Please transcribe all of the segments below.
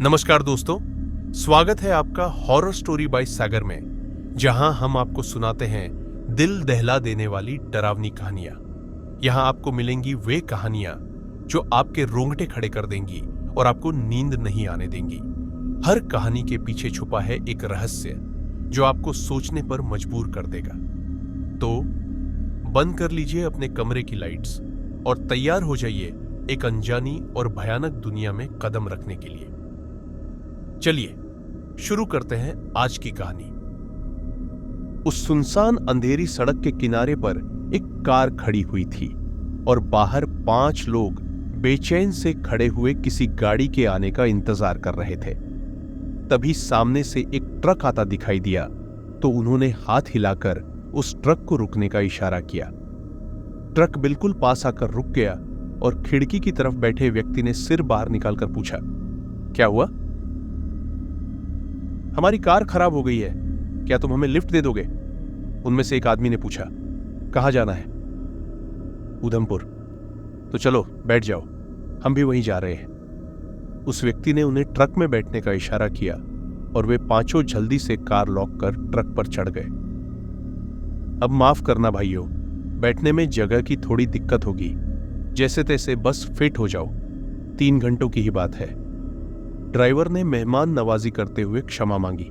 नमस्कार दोस्तों, स्वागत है आपका हॉरर स्टोरी बाय सागर में, जहां हम आपको सुनाते हैं दिल दहला देने वाली डरावनी कहानियां। यहां आपको मिलेंगी वे कहानियां जो आपके रोंगटे खड़े कर देंगी और आपको नींद नहीं आने देंगी। हर कहानी के पीछे छुपा है एक रहस्य जो आपको सोचने पर मजबूर कर देगा। तो बंद कर लीजिए अपने कमरे की लाइट्स और तैयार हो जाइए एक अनजानी और भयानक दुनिया में कदम रखने के लिए। चलिए शुरू करते हैं आज की कहानी। उस सुनसान अंधेरी सड़क के किनारे पर एक कार खड़ी हुई थी और बाहर 5 लोग बेचैन से खड़े हुए किसी गाड़ी के आने का इंतजार कर रहे थे। तभी सामने से एक ट्रक आता दिखाई दिया तो उन्होंने हाथ हिलाकर उस ट्रक को रुकने का इशारा किया। ट्रक बिल्कुल पास आकर रुक गया और खिड़की की तरफ बैठे व्यक्ति ने सिर बाहर निकालकर पूछा, क्या हुआ? हमारी कार खराब हो गई है, क्या तुम हमें लिफ्ट दे दोगे? उनमें से एक आदमी ने पूछा। कहां जाना है? उधमपुर। तो चलो बैठ जाओ, हम भी वहीं जा रहे हैं। उस व्यक्ति ने उन्हें ट्रक में बैठने का इशारा किया और वे पांचों जल्दी से कार लॉक कर ट्रक पर चढ़ गए। अब माफ करना भाइयों, बैठने में जगह की थोड़ी दिक्कत होगी, जैसे तैसे बस फिट हो जाओ, 3 घंटों की ही बात है। ड्राइवर ने मेहमान नवाजी करते हुए क्षमा मांगी।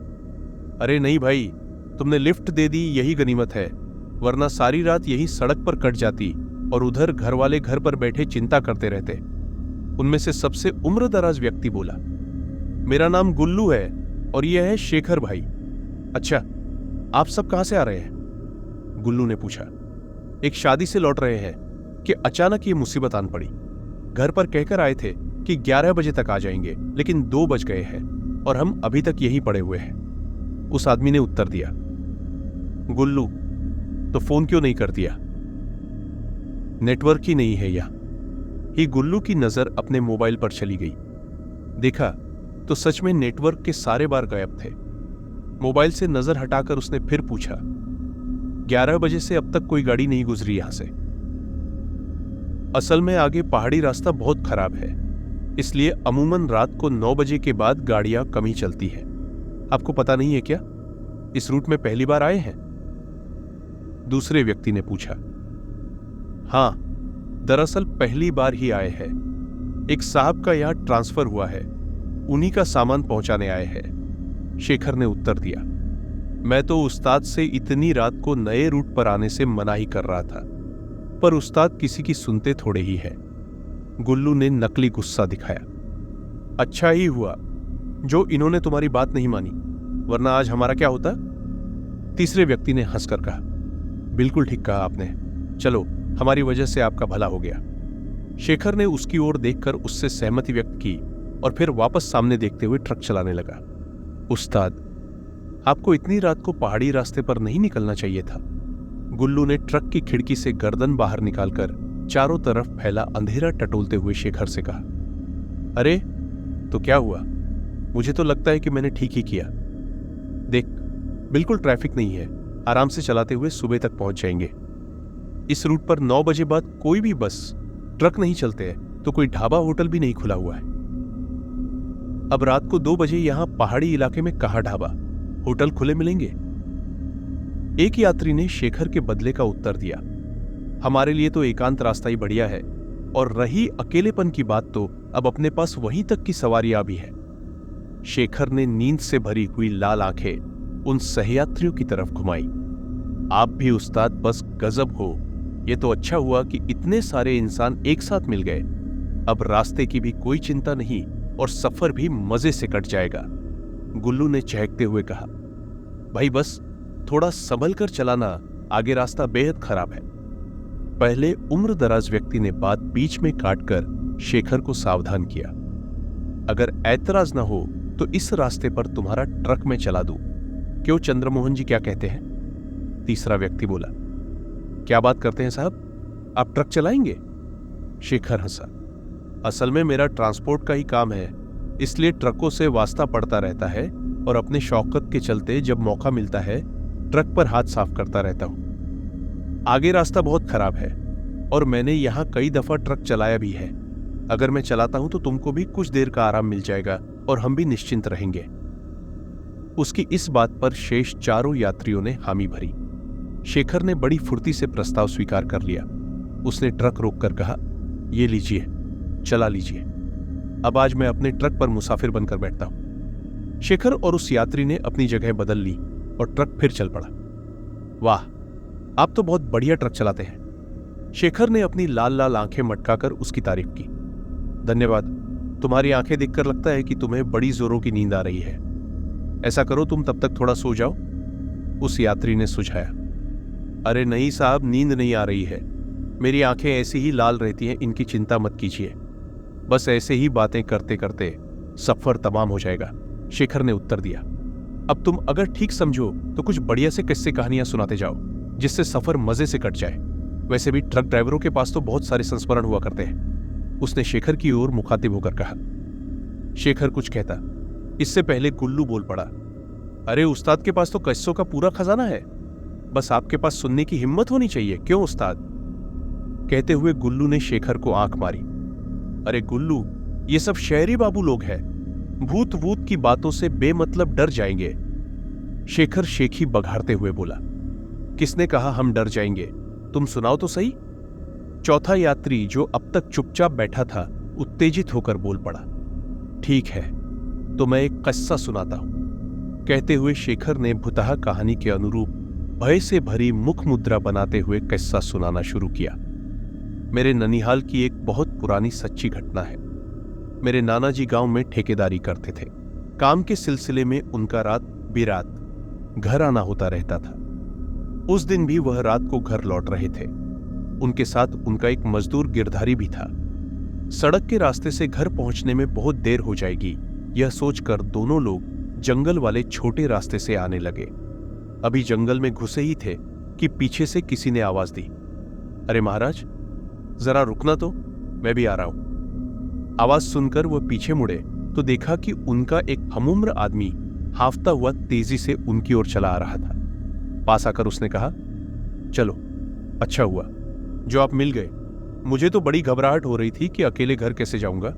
अरे नहीं भाई, तुमने लिफ्ट दे दी यही गनीमत है, वरना सारी रात यही सड़क पर कट जाती और उधर घर वाले घर पर बैठे चिंता करते रहते। उनमें से सबसे उम्रदराज व्यक्ति बोला, मेरा नाम गुल्लू है और यह है शेखर भाई। अच्छा, आप सब कहां से आ रहे हैं? गुल्लू ने पूछा। एक शादी से लौट रहे हैं कि अचानक ये मुसीबत आन पड़ी। घर पर कहकर आए थे कि 11 बजे तक आ जाएंगे, लेकिन 2 बज गए हैं और हम अभी तक यहीं पड़े हुए हैं, उस आदमी ने उत्तर दिया। गुल्लू, तो फोन क्यों नहीं कर दिया? नेटवर्क ही नहीं है यहां। ही गुल्लू की नजर अपने मोबाइल पर चली गई। देखा तो सच में नेटवर्क के सारे बार गायब थे। मोबाइल से नजर हटाकर उसने फिर पूछा, 11 बजे से अब तक कोई गाड़ी नहीं गुजरी यहां से? असल में आगे पहाड़ी रास्ता बहुत खराब है, इसलिए अमूमन रात को 9 बजे के बाद गाड़ियां कम ही चलती है। आपको पता नहीं है क्या? इस रूट में पहली बार आए हैं? दूसरे व्यक्ति ने पूछा। हां, दरअसल पहली बार ही आए हैं। एक साहब का यहां ट्रांसफर हुआ है, उन्हीं का सामान पहुंचाने आए हैं, शेखर ने उत्तर दिया। मैं तो उस्ताद से इतनी रात को नए रूट पर आने से मना ही कर रहा था, पर उस्ताद किसी की सुनते थोड़े ही है। गुल्लू ने नकली गुस्सा दिखाया। अच्छा ही हुआ जो इन्होंने तुम्हारी बात नहीं मानी, वरना आज हमारा क्या होता? तीसरे व्यक्ति ने हंसकर कहा। बिल्कुल ठीक कहा आपने, चलो हमारी वजह से आपका भला हो गया। शेखर ने उसकी ओर देखकर उससे सहमति व्यक्त की और फिर वापस सामने देखते हुए ट्रक चलाने लगा। उस्ताद, आपको इतनी रात को पहाड़ी रास्ते पर नहीं निकलना चाहिए था। गुल्लू ने ट्रक की खिड़की से गर्दन बाहर निकालकर चारों तरफ फैला अंधेरा टटोलते हुए शेखर से कहा। अरे तो क्या हुआ? मुझे तो लगता है कि मैंने ठीक ही किया। देख, बिल्कुल ट्रैफिक नहीं है, आराम से चलाते हुए सुबह तक पहुंच जाएंगे। इस रूट पर 9 बजे बाद कोई भी बस ट्रक नहीं चलते हैं, तो कोई ढाबा होटल भी नहीं खुला हुआ है। अब रात को 2 बजे यहां पहाड़ी इलाके में कहां ढाबा होटल खुले मिलेंगे? एक यात्री ने शेखर के बदले का उत्तर दिया। हमारे लिए तो एकांत रास्ता ही बढ़िया है, और रही अकेलेपन की बात तो अब अपने पास वहीं तक की सवारियां भी है। शेखर ने नींद से भरी हुई लाल आंखें उन सहयात्रियों की तरफ घुमाई। आप भी उस्ताद बस गजब हो। यह तो अच्छा हुआ कि इतने सारे इंसान एक साथ मिल गए। अब रास्ते की भी कोई चिंता नहीं और सफर भी मजे से कट जाएगा। गुल्लू ने चहकते हुए कहा। भाई बस थोड़ा संभल कर चलाना, आगे रास्ता बेहद खराब है। पहले उम्रदराज व्यक्ति ने बात बीच में काटकर शेखर को सावधान किया। अगर ऐतराज न हो तो इस रास्ते पर तुम्हारा ट्रक में चला दूं। क्यों चंद्रमोहन जी, क्या कहते हैं? तीसरा व्यक्ति बोला। क्या बात करते हैं साहब, आप ट्रक चलाएंगे? शेखर हंसा। असल में मेरा ट्रांसपोर्ट का ही काम है, इसलिए ट्रकों से वास्ता पड़ता रहता है और अपने शौकत के चलते जब मौका मिलता है ट्रक पर हाथ साफ करता रहता हूं। आगे रास्ता बहुत खराब है और मैंने यहां कई दफा ट्रक चलाया भी है। अगर मैं चलाता हूं तो तुमको भी कुछ देर का आराम मिल जाएगा और हम भी निश्चिंत रहेंगे। उसकी इस बात पर शेष चारों यात्रियों ने हामी भरी। शेखर ने बड़ी फुर्ती से प्रस्ताव स्वीकार कर लिया। उसने ट्रक रोककर कहा, ये लीजिए, चला लीजिए। अब आज मैं अपने ट्रक पर मुसाफिर बनकर बैठता हूं। शेखर और उस यात्री ने अपनी जगह बदल ली और ट्रक फिर चल पड़ा। वाह, आप तो बहुत बढ़िया ट्रक चलाते हैं। शेखर ने अपनी लाल लाल आंखें मटकाकर उसकी तारीफ की। धन्यवाद, तुम्हारी आंखें देखकर लगता है कि तुम्हें बड़ी जोरों की नींद आ रही है। ऐसा करो, तुम तब तक थोड़ा सो जाओ, उस यात्री ने सुझाया। अरे नहीं साहब, नींद नहीं आ रही है। मेरी आंखें ऐसी ही लाल रहती हैं, इनकी चिंता मत कीजिए। बस ऐसे ही बातें करते करते सफर तमाम हो जाएगा, शेखर ने उत्तर दिया। अब तुम अगर ठीक समझो तो कुछ बढ़िया से किस्से कहानियां सुनाते जाओ, जिससे सफर मजे से कट जाए। वैसे भी ट्रक ड्राइवरों के पास तो बहुत सारे संस्मरण हुआ करते हैं, उसने शेखर की ओर मुखातिब होकर कहा। शेखर कुछ कहता, इससे पहले गुल्लू बोल पड़ा। अरे उस्ताद के पास तो किस्सों का पूरा खजाना है, बस आपके पास सुनने की हिम्मत होनी चाहिए, क्यों उस्ताद? कहते हुए गुल्लू ने शेखर को आंख मारी। अरे गुल्लू, ये सब शहरी बाबू लोग हैं, भूत वूत की बातों से बेमतलब डर जाएंगे। शेखर शेखी बघाड़ते हुए बोला। किसने कहा हम डर जाएंगे? तुम सुनाओ तो सही। चौथा यात्री, जो अब तक चुपचाप बैठा था, उत्तेजित होकर बोल पड़ा। ठीक है, तो मैं एक किस्सा सुनाता हूं। कहते हुए शेखर ने भुतहा कहानी के अनुरूप भय से भरी मुख मुद्रा बनाते हुए किस्सा सुनाना शुरू किया। मेरे ननिहाल की एक बहुत पुरानी सच्ची घटना है। मेरे नाना जी गांव में ठेकेदारी करते थे। काम के सिलसिले में उनका रात बिरात घर आना होता रहता था। उस दिन भी वह रात को घर लौट रहे थे। उनके साथ उनका एक मजदूर गिरधारी भी था। सड़क के रास्ते से घर पहुंचने में बहुत देर हो जाएगी, यह सोचकर दोनों लोग जंगल वाले छोटे रास्ते से आने लगे। अभी जंगल में घुसे ही थे कि पीछे से किसी ने आवाज दी। अरे महाराज, जरा रुकना तो, मैं भी आ रहा हूं। आवाज सुनकर वह पीछे मुड़े तो देखा कि उनका एक हमउम्र आदमी हांफता हुआ तेजी से उनकी ओर चला आ रहा था। पास आकर उसने कहा, चलो, अच्छा हुआ जो आप मिल गए। मुझे तो बड़ी घबराहट हो रही थी कि अकेले घर कैसे जाऊंगा।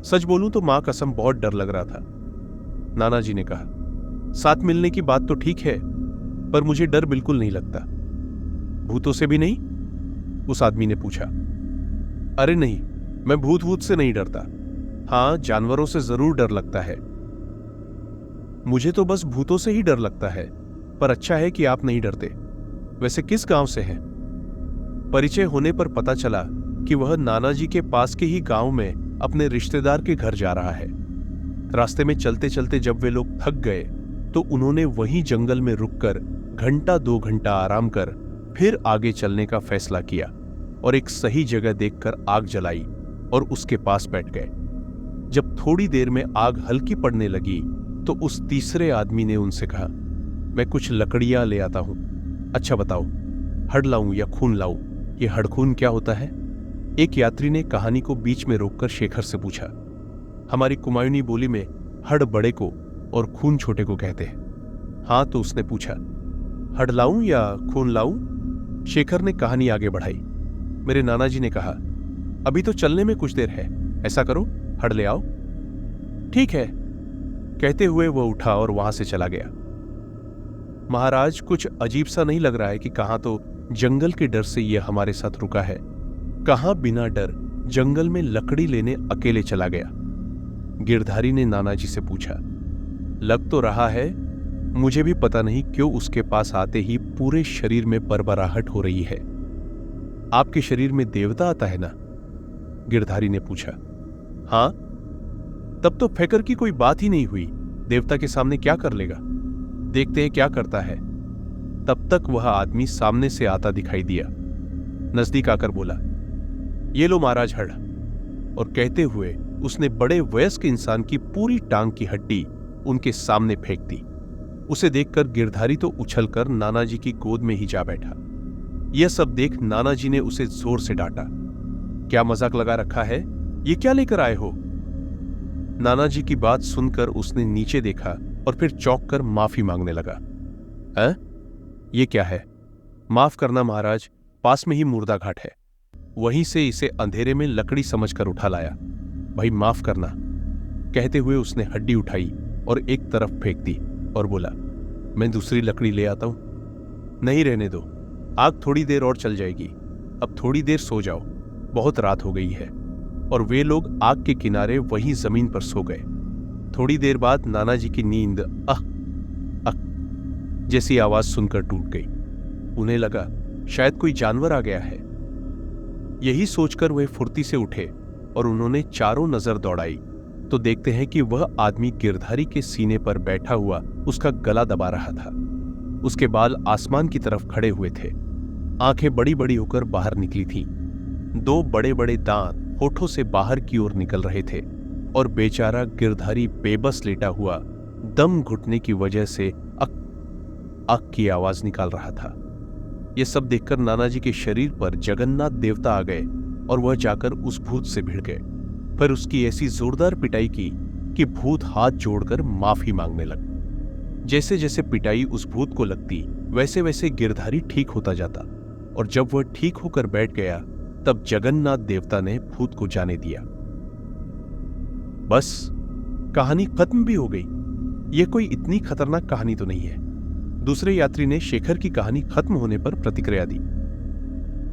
सच बोलूं तो मां कसम बहुत डर लग रहा था। नाना जी ने कहा, साथ मिलने की बात तो ठीक है, पर मुझे डर बिल्कुल नहीं लगता। भूतों से भी नहीं? उस आदमी ने पूछा। अरे नहीं, मैं भूत वूत से नहीं डरता। हां, जानवरों से जरूर डर लगता है। मुझे तो बस भूतों से ही डर लगता है, पर अच्छा है कि आप नहीं डरते। वैसे किस गांव से हैं? परिचय होने पर पता चला कि वह नाना जी के पास के ही गांव में अपने रिश्तेदार के घर जा रहा है। रास्ते में चलते चलते जब वे लोग थक गए तो उन्होंने वहीं जंगल में रुककर घंटा 2 घंटा आराम कर फिर आगे चलने का फैसला किया और एक सही जगह देखकर आग जलाई और उसके पास बैठ गए। जब थोड़ी देर में आग हल्की पड़ने लगी तो उस तीसरे आदमी ने उनसे कहा, मैं कुछ लकड़ियां ले आता हूं। अच्छा बताओ, हड़ लाऊं या खून लाऊं? ये हड़खून क्या होता है? एक यात्री ने कहानी को बीच में रोककर शेखर से पूछा। हमारी कुमायूनी बोली में हड़ बड़े को और खून छोटे को कहते हैं। हाँ, तो उसने पूछा, हड़ लाऊं या खून लाऊं? शेखर ने कहानी आगे बढ़ाई। मेरे नाना जी ने कहा, अभी तो चलने में कुछ देर है, ऐसा करो, हड़ ले आओ। ठीक है, कहते हुए वह उठा और वहां से चला गया। महाराज, कुछ अजीब सा नहीं लग रहा है कि कहां तो जंगल के डर से यह हमारे साथ रुका है, कहां बिना डर जंगल में लकड़ी लेने अकेले चला गया? गिरधारी ने नाना जी से पूछा। लग तो रहा है, मुझे भी पता नहीं क्यों उसके पास आते ही पूरे शरीर में बरबराहट हो रही है। आपके शरीर में देवता आता है ना? गिरधारी ने पूछा। हां, तब तो फिक्र की कोई बात ही नहीं हुई। देवता के सामने क्या कर लेगा, देखते हैं क्या करता है। तब तक वह आदमी सामने से आता दिखाई दिया। नजदीक आकर बोला, ये लो महाराज हड़। और कहते हुए उसने बड़े वयस्क इंसान की पूरी टांग की हड्डी उनके सामने फेंक दी। उसे देखकर गिरधारी तो उछलकर नाना जी की गोद में ही जा बैठा। यह सब देख नाना जी ने उसे जोर से डांटा। क्या मजाक लगा रखा है? ये क्या लेकर आए हो? नाना जी की बात सुनकर उसने नीचे देखा और फिर चौंक कर माफी मांगने लगा। ये क्या है? माफ करना महाराज, पास में ही मुर्दा घाट है, वहीं से इसे अंधेरे में लकड़ी समझकर उठा लाया। भाई माफ करना। कहते हुए उसने हड्डी उठाई और एक तरफ फेंक दी और बोला, मैं दूसरी लकड़ी ले आता हूं। नहीं, रहने दो, आग थोड़ी देर और चल जाएगी। अब थोड़ी देर सो जाओ, बहुत रात हो गई है। और वे लोग आग के किनारे वहीं जमीन पर सो गए। थोड़ी देर बाद नाना जी की नींद अह अह जैसी आवाज सुनकर टूट गई। उन्हें लगा शायद कोई जानवर आ गया है। यही सोचकर वे फुर्ती से उठे और उन्होंने चारों नजर दौड़ाई तो देखते हैं कि वह आदमी गिरधारी के सीने पर बैठा हुआ उसका गला दबा रहा था। उसके बाल आसमान की तरफ खड़े हुए थे, आंखें बड़ी बड़ी होकर बाहर निकली थीं। 2 बड़े बड़े दांत होठों से बाहर की ओर निकल रहे थे और बेचारा गिरधारी बेबस लेटा हुआ दम घुटने की वजह से अक अक की आवाज निकाल रहा था। यह सब देखकर नाना जी के शरीर पर जगन्नाथ देवता आ गए और वह जाकर उस भूत से भिड़ गए। फिर उसकी ऐसी जोरदार पिटाई की कि भूत हाथ जोड़कर माफी मांगने लगा। जैसे जैसे पिटाई उस भूत को लगती वैसे वैसे गिरधारी ठीक होता जाता और जब वह ठीक होकर बैठ गया तब जगन्नाथ देवता ने भूत को जाने दिया। बस कहानी खत्म भी हो गई। यह कोई इतनी खतरनाक कहानी तो नहीं है। दूसरे यात्री ने शेखर की कहानी खत्म होने पर प्रतिक्रिया दी।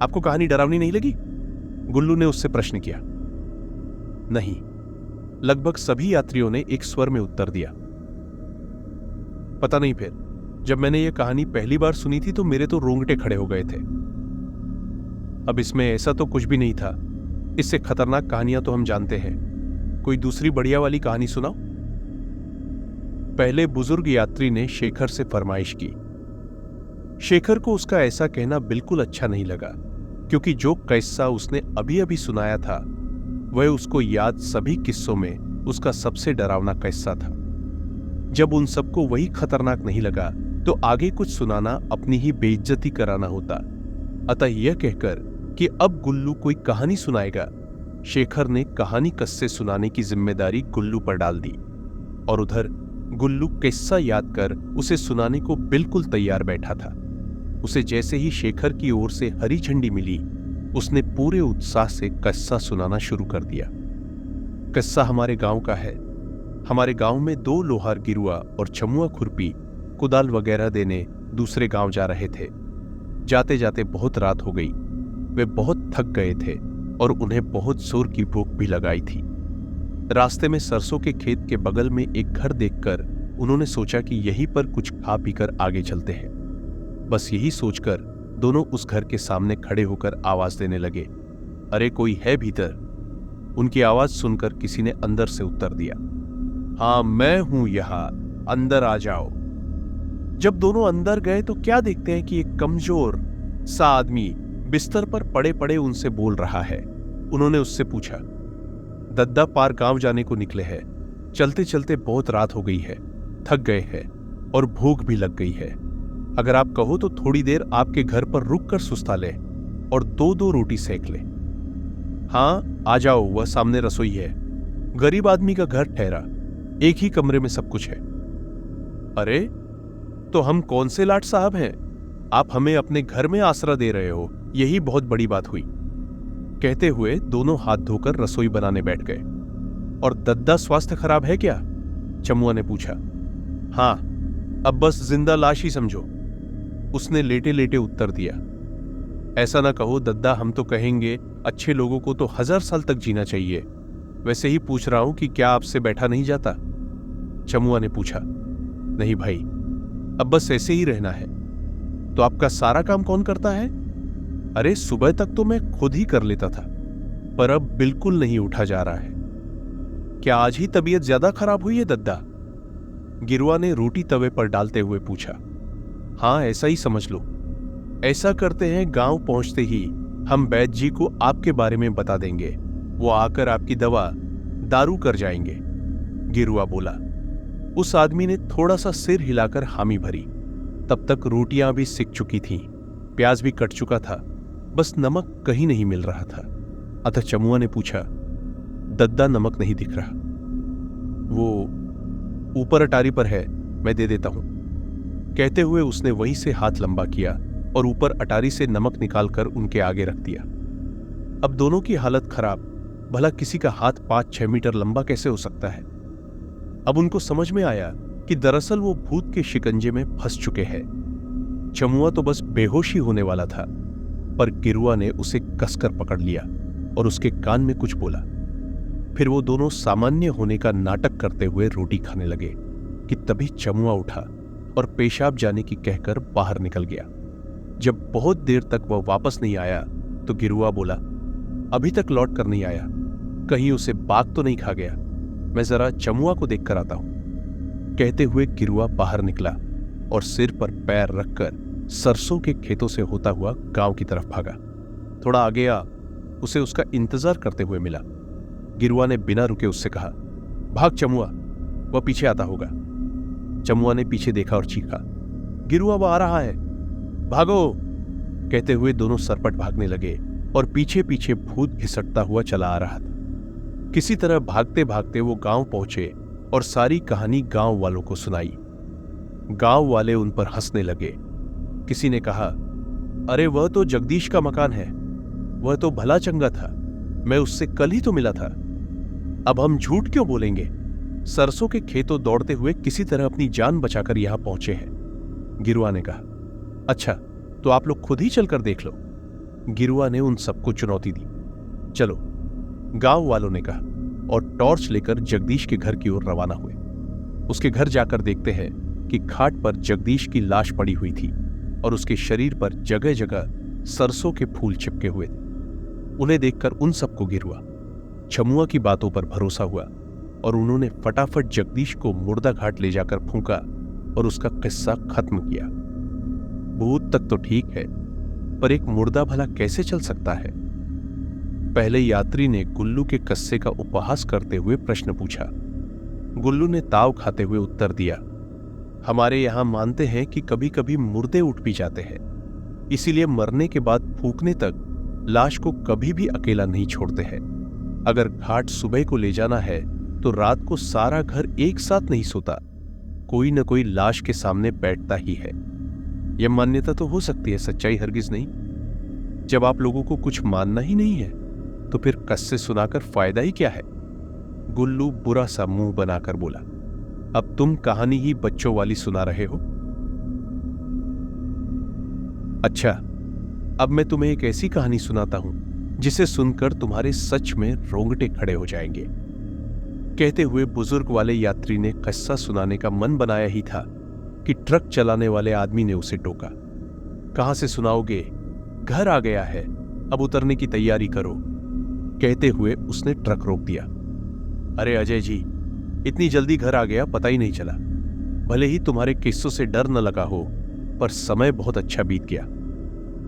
आपको कहानी डरावनी नहीं लगी? गुल्लू ने उससे प्रश्न किया। नहीं, लगभग सभी यात्रियों ने एक स्वर में उत्तर दिया। पता नहीं, फिर जब मैंने यह कहानी पहली बार सुनी थी तो मेरे तो रोंगटे खड़े हो गए थे। अब इसमें ऐसा तो कुछ भी नहीं था। इससे खतरनाक कहानियां तो हम जानते हैं। कोई दूसरी बढ़िया वाली कहानी सुनाओ। पहले बुजुर्ग यात्री ने शेखर से फरमाइश की। शेखर को उसका ऐसा कहना बिल्कुल अच्छा नहीं लगा, क्योंकि जो किस्सा उसने अभी अभी सुनाया था वह उसको याद सभी किस्सों में उसका सबसे डरावना किस्सा था। जब उन सबको वही खतरनाक नहीं लगा तो आगे कुछ सुनाना अपनी ही बेइज्जती कराना होता। अतः यह कहकर कि अब गुल्लू कोई कहानी सुनाएगा, शेखर ने कहानी किस्से सुनाने की जिम्मेदारी गुल्लू पर डाल दी। और उधर गुल्लू किस्सा याद कर उसे सुनाने को बिल्कुल तैयार बैठा था। उसे जैसे ही शेखर की ओर से हरी झंडी मिली, उसने पूरे उत्साह से किस्सा सुनाना शुरू कर दिया। किस्सा हमारे गांव का है। हमारे गांव में 2 लोहार गिरुआ और चमुआ खुरपी कुदाल वगैरह देने दूसरे गांव जा रहे थे। जाते जाते बहुत रात हो गई। वे बहुत थक गए थे और उन्हें बहुत जोर की भूख भी लगाई थी। रास्ते में सरसों के खेत के बगल में एक घर देखकर उन्होंने सोचा कि यहीं पर कुछ खा पीकर आगे चलते हैं। बस यही सोचकर दोनों उस घर के सामने खड़े होकर आवाज देने लगे, अरे कोई है भीतर? उनकी आवाज सुनकर किसी ने अंदर से उत्तर दिया, हाँ मैं हूं यहां, अंदर आ जाओ। जब दोनों अंदर गए तो क्या देखते हैं कि एक कमजोर सा आदमी बिस्तर पर पड़े पड़े उनसे बोल रहा है। उन्होंने उससे पूछा, दद्दा पार गांव जाने को निकले हैं। चलते चलते बहुत रात हो गई है, थक गए हैं और भूख भी लग गई है। अगर आप कहो तो थोड़ी देर आपके घर पर रुक कर सुस्ता ले और 2-2 रोटी सेक ले। हाँ आ जाओ, वह सामने रसोई है। गरीब आदमी का घर ठहरा, एक ही कमरे में सब कुछ है। अरे तो हम कौन से लाट साहब हैं? आप हमें अपने घर में आसरा दे रहे हो, यही बहुत बड़ी बात हुई। कहते हुए दोनों हाथ धोकर रसोई बनाने बैठ गए। और दद्दा स्वास्थ्य खराब है क्या? चमुआ ने पूछा। हाँ, अब बस जिंदा लाश ही समझो, उसने लेटे लेटे उत्तर दिया। ऐसा ना कहो दद्दा, हम तो कहेंगे अच्छे लोगों को तो 1000 साल तक जीना चाहिए। वैसे ही पूछ रहा हूं कि क्या आपसे बैठा नहीं जाता? चमुआ ने पूछा। नहीं भाई, अब बस ऐसे ही रहना है। तो आपका सारा काम कौन करता है? अरे सुबह तक तो मैं खुद ही कर लेता था, पर अब बिल्कुल नहीं उठा जा रहा है। क्या आज ही तबीयत ज्यादा खराब हुई है दद्दा? गिरुआ ने रोटी तवे पर डालते हुए पूछा। हाँ ऐसा ही समझ लो। ऐसा करते हैं, गांव पहुंचते ही हम वैद्य जी को आपके बारे में बता देंगे, वो आकर आपकी दवा दारू कर जाएंगे। गिरुआ बोला। उस आदमी ने थोड़ा सा सिर हिलाकर हामी भरी। तब तक रोटियां भी सिक चुकी थीं, प्याज भी कट चुका था, बस नमक कहीं नहीं मिल रहा था। अतः चमुआ ने पूछा, दद्दा नमक नहीं दिख रहा? वो ऊपर अटारी पर है, मैं दे देता हूं। कहते हुए उसने वहीं से हाथ लंबा किया और ऊपर अटारी से नमक निकालकर उनके आगे रख दिया। अब दोनों की हालत खराब। भला किसी का हाथ 5-6 मीटर लंबा कैसे हो सकता है? अब उनको समझ में आया कि दरअसल वो भूत के शिकंजे में फंस चुके हैं। चमुआ तो बस बेहोश ही होने वाला था, पर गिरुआ ने उसे कसकर पकड़ लिया और उसके कान में कुछ बोला। फिर वो दोनों सामान्य होने का नाटक करते हुए रोटी खाने लगे कि तभी चमुआ उठा और पेशाब जाने की कहकर बाहर निकल गया। जब बहुत देर तक वह वापस नहीं आया तो गिरुआ बोला, अभी तक लौट कर नहीं आया, कहीं उसे बाघ तो नहीं खा गया, मैं जरा चमुआ को देख कर आता हूं। कहते हुए गिरुआ बाहर निकला और सिर पर पैर रखकर सरसों के खेतों से होता हुआ गांव की तरफ भागा। थोड़ा आगे आ उसे उसका इंतजार करते हुए मिला। गिरुआ ने बिना रुके उससे कहा, भाग चमुआ, वह पीछे आता होगा। चमुआ ने पीछे देखा और चीखा, गिरुआ वह आ रहा है, भागो। कहते हुए दोनों सरपट भागने लगे और पीछे पीछे भूत घिसटता हुआ चला आ रहा था। किसी तरह भागते भागते वो गांव पहुंचे और सारी कहानी गांव वालों को सुनाई। गांव वाले उन पर हंसने लगे। किसी ने कहा, अरे वह तो जगदीश का मकान है, वह तो भला चंगा था, मैं उससे कल ही तो मिला था। अब हम झूठ क्यों बोलेंगे, सरसों के खेतों दौड़ते हुए किसी तरह अपनी जान बचाकर यहां पहुंचे हैं। गिरुआ ने कहा, अच्छा तो आप लोग खुद ही चलकर देख लो। गिरुआ ने उन सबको चुनौती दी। चलो, गांव वालों ने कहा और टॉर्च लेकर जगदीश के घर की ओर रवाना हुए। उसके घर जाकर देखते हैं कि खाट पर जगदीश की लाश पड़ी हुई थी और उसके शरीर पर जगह जगह सरसों के फूल चिपके हुए थे। उन्हें देखकर उन सबको गिरुआ, चमुआ की बातों पर भरोसा हुआ और उन्होंने फटाफट जगदीश को मुर्दा घाट ले जाकर फूंका और उसका किस्सा खत्म किया। भूत तक तो ठीक है, पर एक मुर्दा भला कैसे चल सकता है? पहले यात्री ने गुल्लू के कस्से का उपहास करते हुए प्रश्न पूछा। गुल्लू ने ताव खाते हुए उत्तर दिया, हमारे यहां मानते हैं कि कभी कभी मुर्दे उठ भी जाते हैं, इसीलिए मरने के बाद फूंकने तक लाश को कभी भी अकेला नहीं छोड़ते हैं। अगर घाट सुबह को ले जाना है तो रात को सारा घर एक साथ नहीं सोता, कोई न कोई लाश के सामने बैठता ही है। यह मान्यता तो हो सकती है, सच्चाई हरगिज नहीं। जब आप लोगों को कुछ मानना ही नहीं है तो फिर कस्से सुनाकर फायदा ही क्या है? गुल्लू बुरा सा मुंह बनाकर बोला, अब तुम कहानी ही बच्चों वाली सुना रहे हो। अच्छा, अब मैं तुम्हें एक ऐसी कहानी सुनाता हूं जिसे सुनकर तुम्हारे सच में रोंगटे खड़े हो जाएंगे। कहते हुए बुजुर्ग वाले यात्री ने किस्सा सुनाने का मन बनाया ही था कि ट्रक चलाने वाले आदमी ने उसे टोका। कहां से सुनाओगे? घर आ गया है, अब उतरने की तैयारी करो। कहते हुए उसने ट्रक रोक दिया। अरे अजय जी, इतनी जल्दी घर आ गया, पता ही नहीं चला। भले ही तुम्हारे किस्सों से डर न लगा हो, पर समय बहुत अच्छा बीत गया।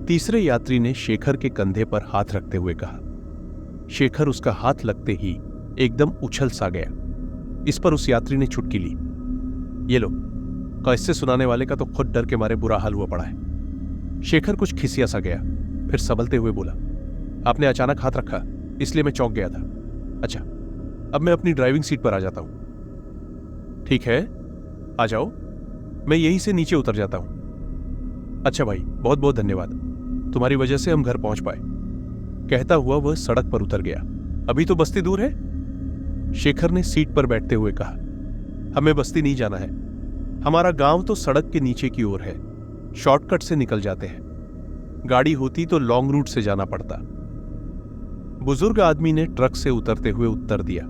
तीसरे यात्री ने शेखर के कंधे पर हाथ रखते हुए कहा। शेखर उसका हाथ लगते ही एकदम उछल सा गया। इस पर उस यात्री ने चुटकी ली। ये लो, किस्से सुनाने वाले का तो खुद डर के मारे बुरा हाल हुआ पड़ा है। शेखर कुछ खिसिया सा गया, फिर संभलते हुए बोला, आपने अचानक हाथ रखा इसलिए मैं चौंक गया था। अच्छा, अब मैं अपनी ड्राइविंग सीट पर आ जाता हूं। ठीक है, आ जाओ, मैं यहीं से नीचे उतर जाता हूं। अच्छा भाई, बहुत बहुत धन्यवाद, तुम्हारी वजह से हम घर पहुंच पाए। कहता हुआ वह सड़क पर उतर गया। अभी तो बस्ती दूर है। शेखर ने सीट पर बैठते हुए कहा, हमें बस्ती नहीं जाना है, हमारा गांव तो सड़क के नीचे की ओर है, शॉर्टकट से निकल जाते हैं। गाड़ी होती तो लॉन्ग रूट से जाना पड़ता। बुजुर्ग आदमी ने ट्रक से उतरते हुए उत्तर दिया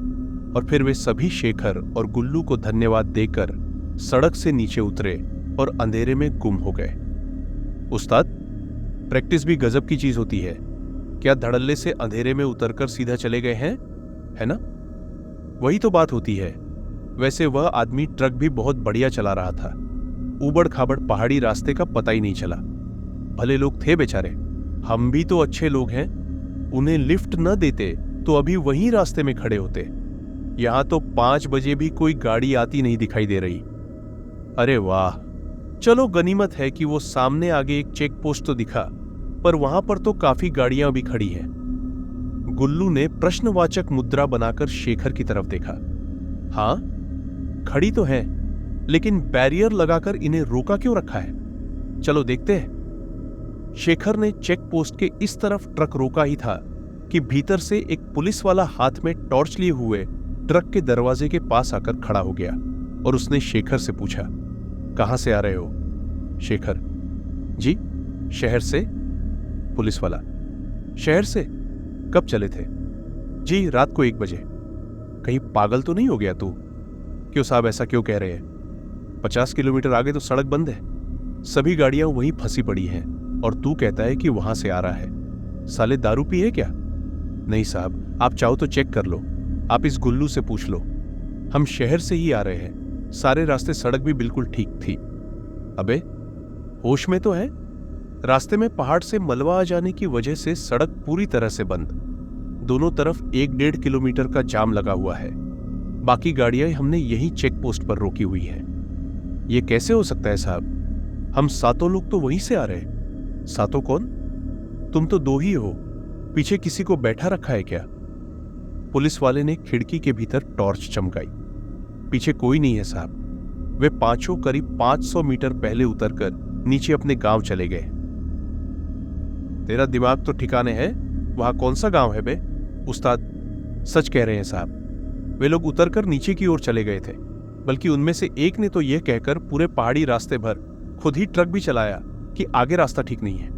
और फिर वे सभी शेखर और गुल्लू को धन्यवाद देकर सड़क से नीचे उतरे और अंधेरे में गुम हो गए। उस्ताद, प्रैक्टिस भी गजब की चीज होती है। क्या धड़ल्ले से अंधेरे में उतरकर सीधा चले गए हैं, है ना? वही तो बात होती है। वैसे वह आदमी ट्रक भी बहुत बढ़िया चला रहा था। ऊबड़ खाबड़ पहाड़ी रास्ते का पता ही नहीं चला। भले लोग थे बेचारे। हम भी तो अच्छे लोग हैं, उन्हें लिफ्ट न देते तो अभी वहीं रास्ते में खड़े होते। यहां तो 5 बजे भी कोई गाड़ी आती नहीं दिखाई दे रही। अरे वाह, चलो गनीमत है कि वो सामने आगे एक चेक पोस्ट तो दिखा, पर वहां पर तो काफी गाड़ियां भी खड़ी हैं। गुल्लू ने प्रश्नवाचक मुद्रा बनाकर शेखर की तरफ देखा। हां, खड़ी तो है, लेकिन बैरियर लगाकर इन्हें रोका क्यों रखा है? चलो देखते हैं। शेखर ने चेक पोस्ट के इस तरफ ट्रक रोका ही था कि भीतर से एक पुलिस वाला हाथ में टॉर्च लिए हुए ट्रक के दरवाजे के पास आकर खड़ा हो गया और उसने शेखर से पूछा, कहां से आ रहे हो? शेखर, जी शहर से। पुलिस वाला, शहर से? कब चले थे? जी रात को 1 बजे। कहीं पागल तो नहीं हो गया तू? क्यों साहब, ऐसा क्यों कह रहे हैं? 50 किलोमीटर आगे तो सड़क बंद है, सभी गाड़ियां वहीं फंसी पड़ी हैं और तू कहता है कि वहां से आ रहा है। साले दारू पी है क्या? नहीं साहब, आप चाहो तो चेक कर लो, आप इस गुल्लू से पूछ लो। हम शहर से ही आ रहे हैं, सारे रास्ते सड़क भी बिल्कुल ठीक थी। अबे होश में तो है? रास्ते में पहाड़ से मलबा आ जाने की वजह से सड़क पूरी तरह से बंद, दोनों तरफ 1-1.5 किलोमीटर का जाम लगा हुआ है। बाकी गाड़ियां हमने यही चेक पोस्ट पर रोकी हुई है। यह कैसे हो सकता है साहब? हम 7 लोग तो वहीं से आ रहे हैं। 7 कौन? तुम तो 2 ही हो, पीछे किसी को बैठा रखा है क्या? पुलिस वाले ने खिड़की के भीतर टॉर्च चमकाई। पीछे कोई नहीं है साहब, वे 5 करीब 500 मीटर पहले उतरकर नीचे अपने गांव चले गए। तेरा दिमाग तो ठिकाने है? वहां कौन सा गांव है बे? उस्ताद सच कह रहे हैं साहब, वे लोग उतरकर नीचे की ओर चले गए थे, बल्कि उनमें से एक ने तो यह कहकर पूरे पहाड़ी रास्ते भर खुद ही ट्रक भी चलाया कि आगे रास्ता ठीक नहीं है।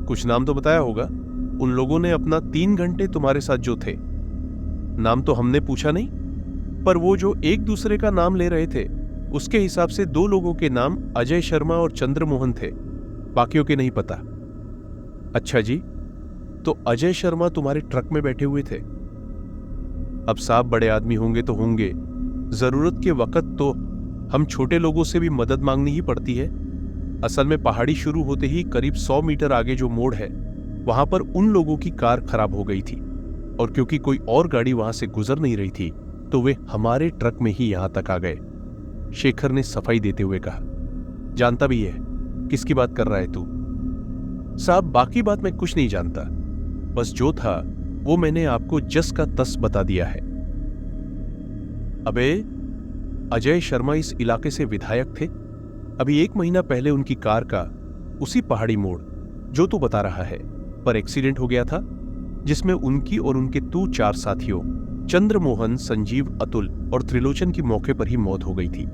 कुछ नाम तो बताया होगा उन लोगों ने अपना। 3 घंटे तुम्हारे साथ जो थे, नाम तो हमने पूछा नहीं, पर वो जो एक दूसरे का नाम ले रहे थे उसके हिसाब से 2 लोगों के नाम अजय शर्मा और चंद्रमोहन थे, बाकियों के नहीं पता। अच्छा जी, तो अजय शर्मा तुम्हारे ट्रक में बैठे हुए थे? अब साहब बड़े आदमी होंगे तो होंगे, जरूरत के वक्त तो हम छोटे लोगों से भी मदद मांगनी ही पड़ती है। असल में पहाड़ी शुरू होते ही करीब 100 मीटर आगे जो मोड़ है, वहां पर उन लोगों की कार खराब हो गई थी और क्योंकि कोई और गाड़ी वहां से गुजर नहीं रही थी तो वे हमारे ट्रक में ही यहां तक आ गए। शेखर ने सफाई देते हुए कहा। जानता भी है किसकी बात कर रहा है तू? साहब बाकी बात मैं कुछ नहीं जानता, बस जो था वो मैंने आपको जस का तस बता दिया है। अबे अजय शर्मा इस इलाके से विधायक थे। अभी 1 महीना पहले उनकी कार का उसी पहाड़ी मोड़ जो तू बता रहा है पर एक्सीडेंट हो गया था, जिसमें उनकी और उनके 4 साथियों चंद्रमोहन, संजीव, अतुल और त्रिलोचन की मौके पर ही मौत हो गई थी।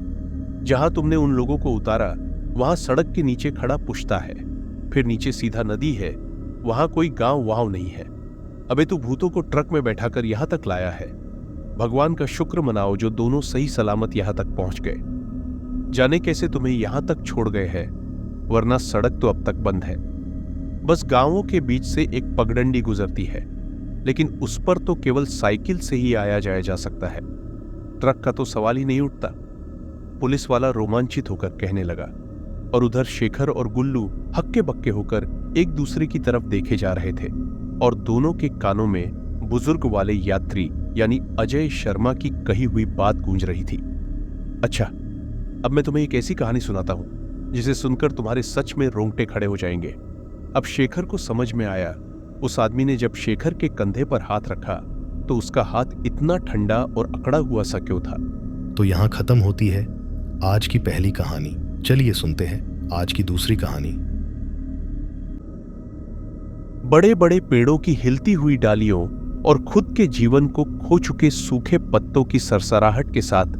जहां तुमने उन लोगों को उतारा वहां सड़क के नीचे खड़ा पुश्ता है, फिर नीचे सीधा नदी है, वहां कोई गांव वाव नहीं है। अबे तू भूतों को ट्रक में बैठाकर यहां तक लाया है। भगवान का शुक्र मनाओ जो दोनों सही सलामत यहां तक पहुंच गए। जाने कैसे तुम्हें यहां तक छोड़ गए हैं, वरना सड़क तो अब तक बंद है। बस गांवों के बीच से एक पगडंडी गुजरती है, लेकिन उस पर तो केवल साइकिल से ही आया जाया जा सकता है, ट्रक का तो सवाल ही नहीं उठता। पुलिस वाला रोमांचित होकर कहने लगा और उधर शेखर और गुल्लू हक्के बक्के होकर एक दूसरे की तरफ देखे जा रहे थे और दोनों के कानों में बुजुर्ग वाले यात्री यानी अजय शर्मा की कही हुई बात गूंज रही थी। अच्छा, अब मैं तुम्हें एक ऐसी कहानी सुनाता हूं जिसे सुनकर तुम्हारे सच में रोंगटे खड़े हो जाएंगे। अब शेखर को समझ में आया, उस आदमी ने जब शेखर के कंधे पर हाथ रखा तो उसका हाथ इतना ठंडा और अकड़ा हुआ सा क्यों था। तो यहां खत्म होती है आज की पहली कहानी। चलिए सुनते हैं आज की दूसरी कहानी। बड़े बड़े पेड़ों की हिलती हुई डालियों और खुद के जीवन को खो चुके सूखे पत्तों की सरसराहट के साथ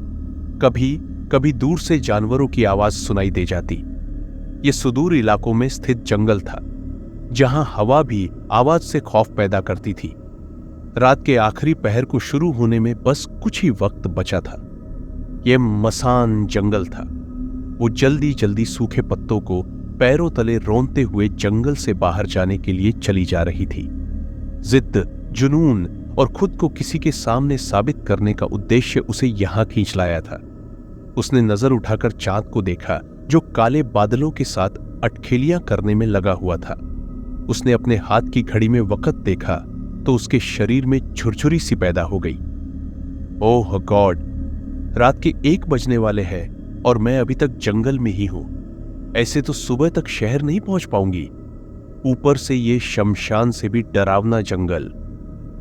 कभी कभी दूर से जानवरों की आवाज सुनाई दे जाती। ये सुदूर इलाकों में स्थित जंगल था, जहां हवा भी आवाज से खौफ पैदा करती थी। रात के आखिरी पहर को शुरू होने में बस कुछ ही वक्त बचा था। यह मसान जंगल था। वो जल्दी जल्दी सूखे पत्तों को पैरों तले रौंदते हुए जंगल से बाहर जाने के लिए चली जा रही थी। जिद्द, जुनून और खुद को किसी के सामने साबित करने का उद्देश्य उसे यहां खींच लाया था। उसने नजर उठाकर चांद को देखा जो काले बादलों के साथ अटखेलियां करने में लगा हुआ था। उसने अपने हाथ की घड़ी में वक्त देखा तो उसके शरीर में झुरझुरी सी पैदा हो गई। ओह गॉड, रात के 1 बजने वाले हैं और मैं अभी तक जंगल में ही हूं। ऐसे तो सुबह तक शहर नहीं पहुंच पाऊंगी। ऊपर से ये शमशान से भी डरावना जंगल।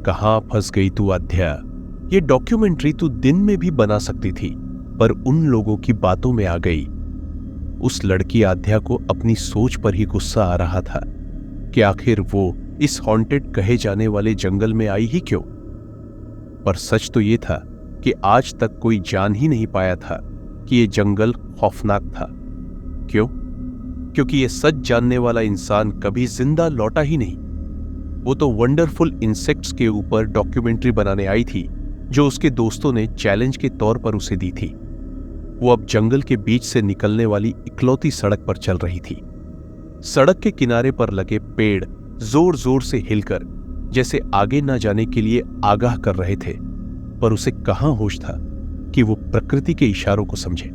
कहां फंस गई तू अध्या? ये डॉक्यूमेंट्री तू दिन में भी बना सकती थी, पर उन लोगों की बातों में आ गई। उस लड़की आध्या को अपनी सोच पर ही गुस्सा आ रहा था कि आखिर वो इस हॉन्टेड कहे जाने वाले जंगल में आई ही क्यों। पर सच तो ये था कि आज तक कोई जान ही नहीं पाया था कि ये जंगल खौफनाक था। क्यों? क्योंकि ये सच जानने वाला इंसान कभी जिंदा लौटा ही नहीं। वो तो वंडरफुल इंसेक्ट्स के ऊपर डॉक्यूमेंट्री बनाने आई थी जो उसके दोस्तों ने चैलेंज के तौर पर उसे दी थी। वो अब जंगल के बीच से निकलने वाली इकलौती सड़क पर चल रही थी। सड़क के किनारे पर लगे पेड़ जोर जोर से हिलकर जैसे आगे ना जाने के लिए आगाह कर रहे थे, पर उसे कहां होश था कि वो प्रकृति के इशारों को समझे।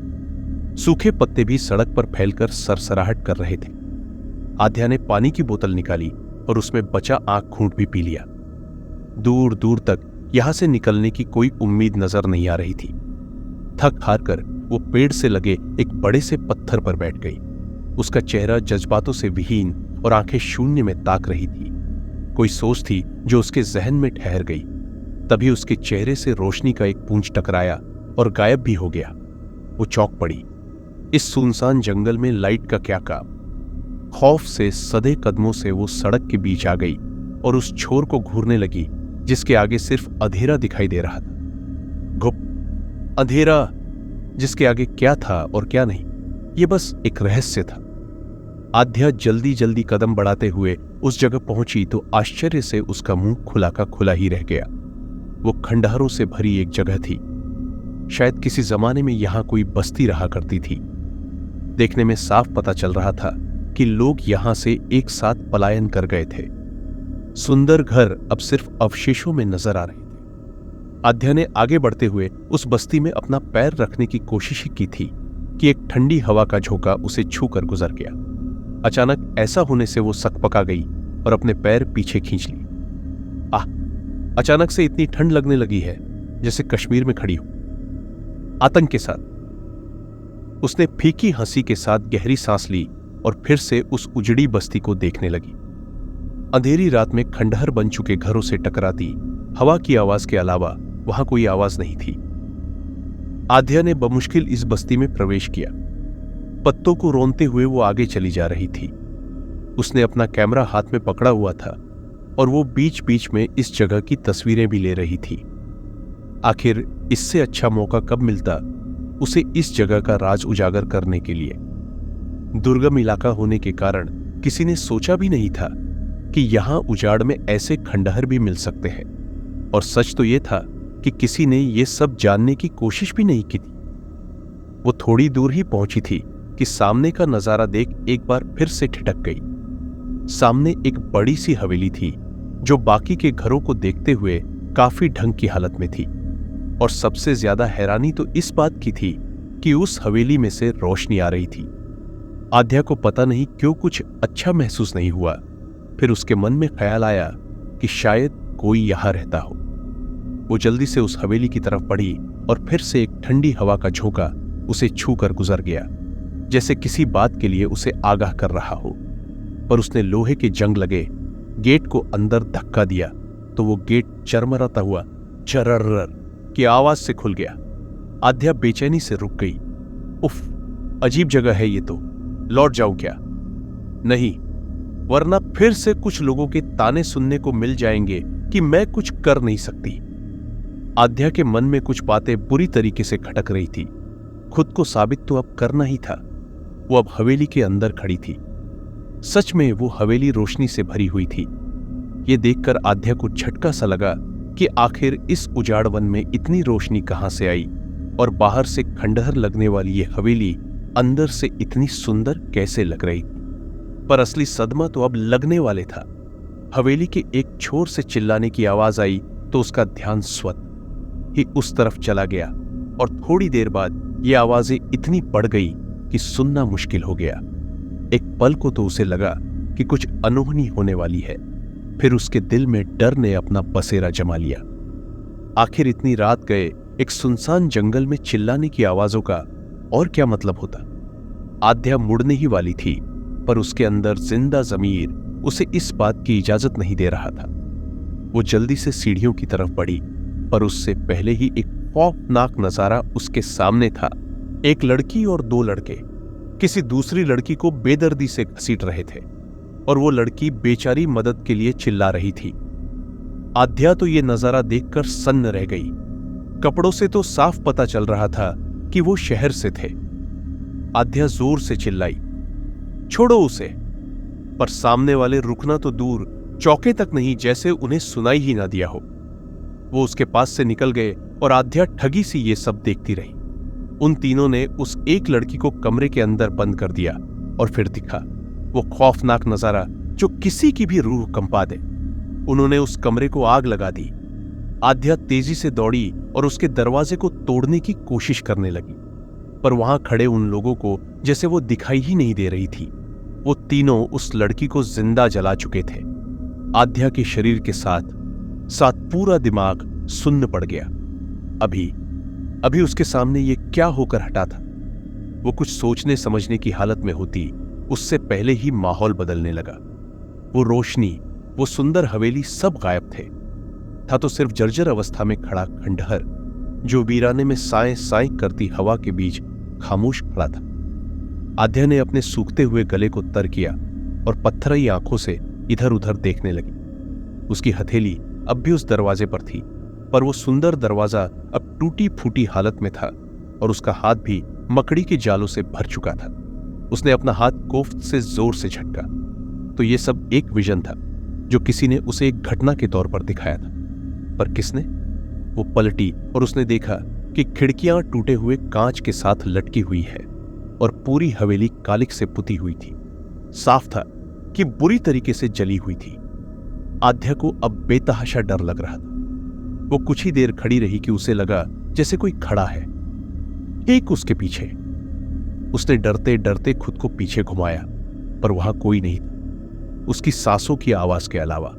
सूखे पत्ते भी सड़क पर फैलकर सरसराहट कर रहे थे। आध्या ने पानी की बोतल निकाली और उसमें बचा आंख घूंट भी पी लिया। दूर दूर तक यहां से निकलने की कोई उम्मीद नजर नहीं आ रही थी। थक हार कर वो पेड़ से लगे एक बड़े से पत्थर पर बैठ गई। उसका चेहरा जज्बातों से विहीन और आंखें शून्य में ताक रही थी। कोई सोच थी जो उसके जहन में ठहर गई। तभी उसके चेहरे से रोशनी का एक पूंज टकराया और गायब भी हो गया। वो चौंक पड़ी। इस सुनसान जंगल में लाइट का क्या काम? खौफ से सधे कदमों से वो सड़क के बीच आ गई और उस छोर को घूरने लगी जिसके आगे सिर्फ अंधेरा दिखाई दे रहा था। घुप अंधेरा, जिसके आगे क्या था और क्या नहीं, ये बस एक रहस्य था। आध्या जल्दी जल्दी कदम बढ़ाते हुए उस जगह पहुंची तो आश्चर्य से उसका मुंह खुला का खुला ही रह गया। वो खंडहरों से भरी एक जगह थी। शायद किसी जमाने में यहां कोई बस्ती रहा करती थी। देखने में साफ पता चल रहा था कि लोग यहां से एक साथ पलायन कर गए थे। सुंदर घर अब सिर्फ अवशेषों में नजर आ रहे थे। आध्या ने आगे बढ़ते हुए उस बस्ती में अपना पैर रखने की कोशिश की थी कि एक ठंडी हवा का झोंका उसे छूकर गुजर गया। अचानक ऐसा होने से वो सकपका गई और अपने पैर पीछे खींच ली। अचानक से इतनी ठंड लगने लगी है जैसे कश्मीर में खड़ी हो। आतंक के साथ उसने फीकी हंसी के साथ गहरी सांस ली और फिर से उस उजड़ी बस्ती को देखने लगी। अंधेरी रात में खंडहर बन चुके घरों से टकराती हवा की आवाज के अलावा वहां कोई आवाज नहीं थी। आध्या ने बमुश्किल इस बस्ती में प्रवेश किया। पत्तों को रोनते हुए वो आगे चली जा रही थी। उसने अपना कैमरा हाथ में पकड़ा हुआ था और वो बीच बीच में इस जगह की तस्वीरें भी ले रही थी। आखिर इससे अच्छा मौका कब मिलता उसे इस जगह का राज उजागर करने के लिए। दुर्गम इलाका होने के कारण किसी ने सोचा भी नहीं था कि यहां उजाड़ में ऐसे खंडहर भी मिल सकते हैं। और सच तो यह था कि किसी ने यह सब जानने की कोशिश भी नहीं की थी। वो थोड़ी दूर ही पहुंची थी कि सामने का नजारा देख एक बार फिर से ठिठक गई। सामने एक बड़ी सी हवेली थी जो बाकी के घरों को देखते हुए काफी ढंग की हालत में थी। और सबसे ज्यादा हैरानी तो इस बात की थी कि उस हवेली में से रोशनी आ रही थी। आध्या को पता नहीं क्यों कुछ अच्छा महसूस नहीं हुआ। फिर उसके मन में ख्याल आया कि शायद कोई यहां रहता हो। वो जल्दी से उस हवेली की तरफ बढ़ी और फिर से एक ठंडी हवा का झोंका उसे छूकर गुजर गया, जैसे किसी बात के लिए उसे आगाह कर रहा हो। पर उसने लोहे के जंग लगे गेट को अंदर धक्का दिया तो वो गेट चरमराता हुआ चरर की आवाज से खुल गया। आध्या बेचैनी से रुक गई। उफ, अजीब जगह है ये तो। लौट जाऊं क्या? नहीं, वरना फिर से कुछ लोगों के ताने सुनने को मिल जाएंगे कि मैं कुछ कर नहीं सकती। आध्या के मन में कुछ बातें बुरी तरीके से खटक रही थी। खुद को साबित तो अब करना ही था। वो अब हवेली के अंदर खड़ी थी। सच में वो हवेली रोशनी से भरी हुई थी। ये देखकर आध्या को झटका सा लगा कि आखिर इस उजाड़ वन में इतनी रोशनी कहां से आई और बाहर से खंडहर लगने वाली ये हवेली अंदर से इतनी सुंदर कैसे लग रही। पर असली सदमा तो अब लगने वाले था। हवेली के एक छोर से चिल्लाने की आवाज आई तो उसका ध्यान स्वतः ही उस तरफ चला गया और थोड़ी देर बाद ये आवाजें इतनी बढ़ गई कि सुनना मुश्किल हो गया। एक पल को तो उसे लगा कि कुछ अनहोनी होने वाली है। फिर उसके दिल में डर ने अपना बसेरा जमा लिया। आखिर इतनी रात गए एक सुनसान जंगल में चिल्लाने की आवाजों का और क्या मतलब होता? आध्या मुड़ने ही वाली थी, पर उसके अंदर जिंदा जमीर उसे इस बात की इजाजत नहीं दे रहा था। वो जल्दी से सीढ़ियों की तरफ बढ़ी, पर उससे पहले ही एक खौफनाक नजारा उसके सामने था। एक लड़की और दो लड़के किसी दूसरी लड़की को बेदर्दी से घसीट रहे थे और वो लड़की बेचारी मदद के लिए चिल्ला रही थी। आध्या तो ये नजारा देखकर सन्न रह गई। कपड़ों से तो साफ पता चल रहा था कि वो शहर से थे। आध्या जोर से चिल्लाई, छोड़ो उसे। पर सामने वाले रुकना तो दूर, चौके तक नहीं, जैसे उन्हें सुनाई ही ना दिया हो। वो उसके पास से निकल गए और आध्या ठगी सी ये सब देखती रही। उन तीनों ने उस एक लड़की को कमरे के अंदर बंद कर दिया और फिर दिखा वो खौफनाक नजारा जो किसी की भी रूह कंपा दे। उन्होंने उस कमरे को आग लगा दी। आध्या तेजी से दौड़ी और उसके दरवाजे को तोड़ने की कोशिश करने लगी, पर वहां खड़े उन लोगों को जैसे वो दिखाई ही नहीं दे रही थी। वो तीनों उस लड़की को जिंदा जला चुके थे। आध्या के शरीर के साथ साथ पूरा दिमाग सुन्न पड़ गया। अभी उसके सामने ये क्या होकर हटा था। वो कुछ सोचने समझने की हालत में होती, उससे पहले ही माहौल बदलने लगा। वो रोशनी, वो सुंदर हवेली, सब गायब थे। था तो सिर्फ जर्जर अवस्था में खड़ा खंडहर, जो वीराने में साएं साएं करती हवा के बीच खामोश खड़ा था। आध्या ने अपने सूखते हुए गले को तर किया और पत्थरई आंखों से इधर उधर देखने लगी। उसकी हथेली अब भी उस दरवाजे पर थी, पर वो सुंदर दरवाजा अब टूटी फूटी हालत में था और उसका हाथ भी मकड़ी के जालों से भर चुका था। उसने अपना हाथ कोफ्त से जोर से झटका तो ये सब एक विजन था जो किसी ने उसे एक घटना के तौर पर दिखाया था। पर किसने? वो पलटी और उसने देखा कि खिड़कियां टूटे हुए कांच के साथ लटकी हुई है और पूरी हवेली कालिक से पुती हुई थी। साफ था कि बुरी तरीके से जली हुई थी। आध्या को अब बेतहाशा डर लग रहा था। वो कुछ ही देर खड़ी रही कि उसे लगा जैसे कोई खड़ा है ठीक उसके पीछे। उसने डरते डरते खुद को पीछे घुमाया, पर वहां कोई नहीं था, उसकी सांसों की आवाज के अलावा।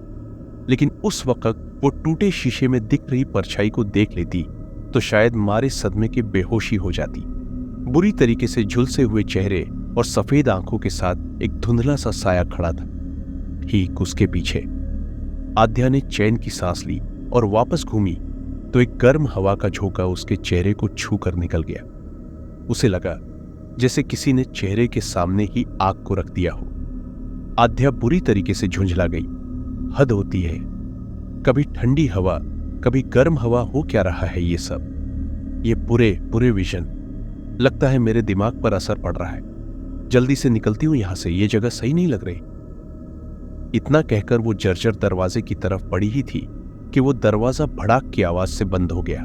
लेकिन उस वक्त वो टूटे शीशे में दिख रही परछाई को देख लेती तो शायद मारे सदमे के बेहोशी हो जाती। बुरी तरीके से झुलसे हुए चेहरे और सफेद आंखों के साथ एक धुंधला सा साया खड़ा था ठीक उसके पीछे। आध्या ने चैन की सांस ली और वापस घूमी तो एक गर्म हवा का झोंका उसके चेहरे को छू कर निकल गया। उसे लगा जैसे किसी ने चेहरे के सामने ही आग को रख दिया हो। आध्या बुरी तरीके से झुंझला गई। हद होती है, कभी ठंडी हवा, कभी गर्म हवा, हो क्या रहा है ये सब? ये बुरे विजन। लगता है मेरे दिमाग पर असर पड़ रहा है। जल्दी से निकलती हूं यहां से, ये जगह सही नहीं लग रही। इतना कहकर वो जर्जर दरवाजे की तरफ बढ़ी ही थी कि वो दरवाजा भड़ाक की आवाज से बंद हो गया।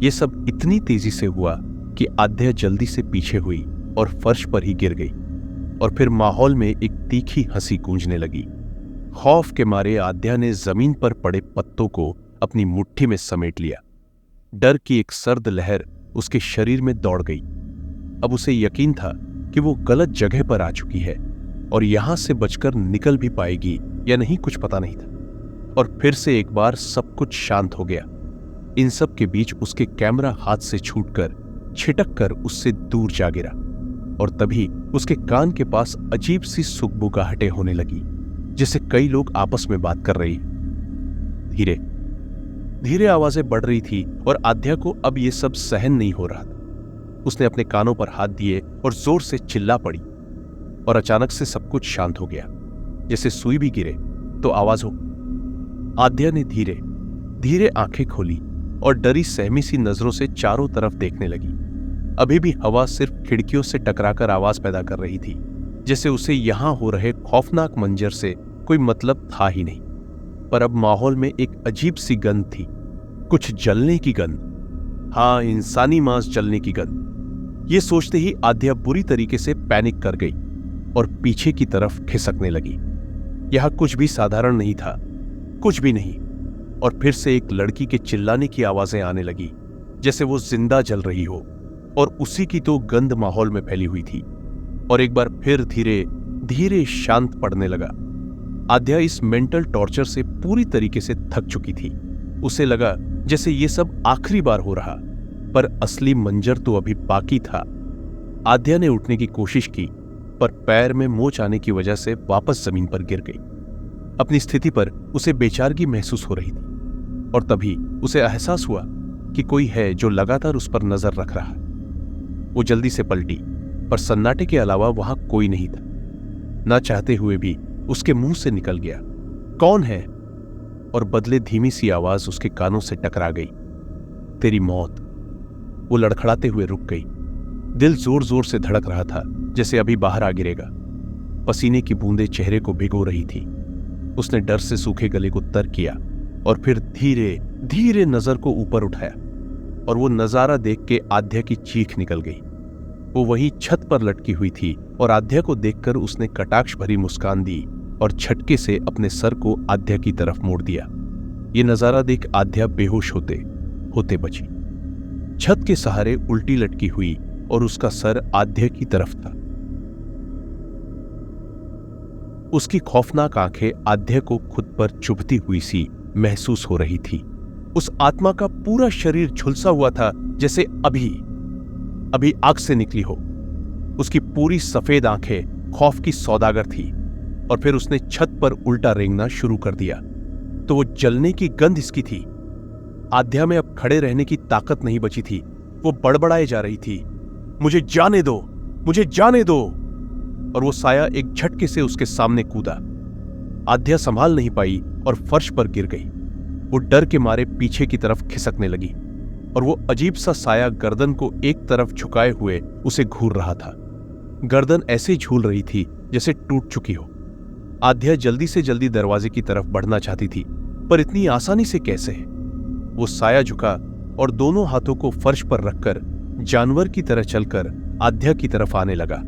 ये सब इतनी तेजी से हुआ कि आध्या जल्दी से पीछे हुई और फर्श पर ही गिर गई और फिर माहौल में एक तीखी हंसी गूंजने लगी। खौफ के मारे आध्या ने जमीन पर पड़े पत्तों को अपनी मुट्ठी में समेट लिया। डर की एक सर्द लहर उसके शरीर में दौड़ गई। अब उसे यकीन था कि वो गलत जगह पर आ चुकी है और यहां से बचकर निकल भी पाएगी या नहीं कुछ पता नहीं था। और फिर से एक बार सब कुछ शांत हो गया। इन सब के बीच उसके कैमरा हाथ से छूटकर छिटक कर उससे दूर जा गिरा और तभी उसके कान के पास अजीब सी सुगबुगाहटें होने लगी, जैसे कई लोग आपस में बात कर रही हैं। धीरे धीरे आवाजें बढ़ रही थी और आध्या को अब यह सब सहन नहीं हो रहा था। उसने अपने कानों पर हाथ दिए और जोर से चिल्ला पड़ी और अचानक से सब कुछ शांत हो गया, जैसे सुई भी गिरे तो आवाज हो। आध्या ने धीरे धीरे आंखें खोली और डरी सहमी सी नजरों से चारों तरफ देखने लगी। अभी भी हवा सिर्फ खिड़कियों से टकराकर आवाज पैदा कर रही थी, जैसे उसे यहां हो रहे खौफनाक मंजर से कोई मतलब था ही नहीं। पर अब माहौल में एक अजीब सी गंध थी, कुछ जलने की गंध। हाँ, इंसानी मांस जलने की गंध। ये सोचते ही आध्या बुरी तरीके से पैनिक कर गई और पीछे की तरफ खिसकने लगी। यहां कुछ भी साधारण नहीं था, कुछ भी नहीं। और फिर से एक लड़की के चिल्लाने की आवाजें आने लगी, जैसे वो जिंदा जल रही हो, और उसी की तो गंध माहौल में फैली हुई थी। और एक बार फिर धीरे धीरे शांत पड़ने लगा। आध्या इस मेंटल टॉर्चर से पूरी तरीके से थक चुकी थी। उसे लगा जैसे ये सब आखिरी बार हो रहा, पर असली मंजर तो अभी बाकी था। आध्या ने उठने की कोशिश की, पर पैर में मोच आने की वजह से वापस जमीन पर गिर गई। अपनी स्थिति पर उसे बेचारगी महसूस हो रही थी और तभी उसे एहसास हुआ कि कोई है जो लगातार उस पर नजर रख रहा है। वो जल्दी से पलटी, पर सन्नाटे के अलावा वहां कोई नहीं था। ना चाहते हुए भी उसके मुंह से निकल गया, कौन है? और बदले धीमी सी आवाज उसके कानों से टकरा गई, तेरी मौत। वो लड़खड़ाते हुए रुक गई। दिल जोर जोर से धड़क रहा था, जैसे अभी बाहर आ गिरेगा। पसीने की बूंदें चेहरे को भिगो रही थी। उसने डर से सूखे गले को तर किया और फिर धीरे धीरे नजर को ऊपर उठाया, और वो नजारा देख के आध्या की चीख निकल गई। वो वहीं छत पर लटकी हुई थी और आध्या को देखकर उसने कटाक्ष भरी मुस्कान दी और झटके से अपने सर को आध्या की तरफ मोड़ दिया। ये नजारा देख आध्या बेहोश होते होते बची। छत के सहारे उल्टी लटकी हुई और उसका सर आध्या की तरफ था। उसकी खौफनाक आंखें आध्या को खुद पर चुभती हुई सी महसूस हो रही थी। उस आत्मा का पूरा शरीर झुलसा हुआ था, जैसे अभी आग से निकली हो। उसकी पूरी सफेद आंखें खौफ की सौदागर थी। और फिर उसने छत पर उल्टा रेंगना शुरू कर दिया, तो वो जलने की गंध इसकी थी। आध्या में अब खड़े रहने की ताकत नहीं बची थी। वो बड़बड़ाए जा रही थी, मुझे जाने दो, मुझे जाने दो। और वो साया एक झटके से उसके सामने कूदा। आध्या संभाल नहीं पाई और फर्श पर गिर गई। वो डर के मारे पीछे की तरफ खिसकने लगी और वो अजीब सा साया गर्दन को एक तरफ झुकाए हुए उसे घूर रहा था। गर्दन ऐसे झूल रही थी जैसे टूट चुकी हो। आध्या जल्दी से जल्दी दरवाजे की तरफ बढ़ना चाहती थी, पर इतनी आसानी से कैसे? वो साया झुका और दोनों हाथों को फर्श पर रखकर जानवर की तरह चलकर आध्या की तरफ आने लगा।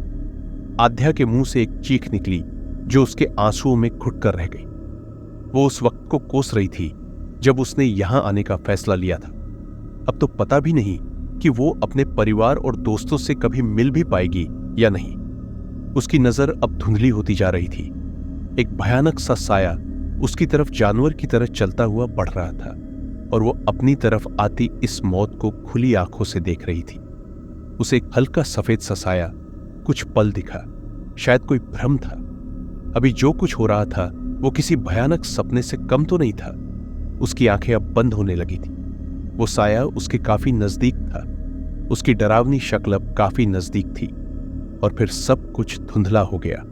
आध्या के मुंह से एक चीख निकली जो उसके आंसुओं में घुटकर रह गई। वो उस वक्त को कोस रही थी जब उसने यहां आने का फैसला लिया था। अब तो पता भी नहीं कि वो अपने परिवार और दोस्तों से कभी मिल भी पाएगी या नहीं। उसकी नजर अब धुंधली होती जा रही थी। एक भयानक सा साया उसकी तरफ जानवर की तरह चलता हुआ बढ़ रहा था और वो अपनी तरफ आती इस मौत को खुली आंखों से देख रही थी। उसे एक हल्का सफेद सा साया कुछ पल दिखा, शायद कोई भ्रम था। अभी जो कुछ हो रहा था वो किसी भयानक सपने से कम तो नहीं था। उसकी आंखें अब बंद होने लगी थी। वो साया उसके काफी नजदीक था। उसकी डरावनी शक्ल अब काफी नजदीक थी और फिर सब कुछ धुंधला हो गया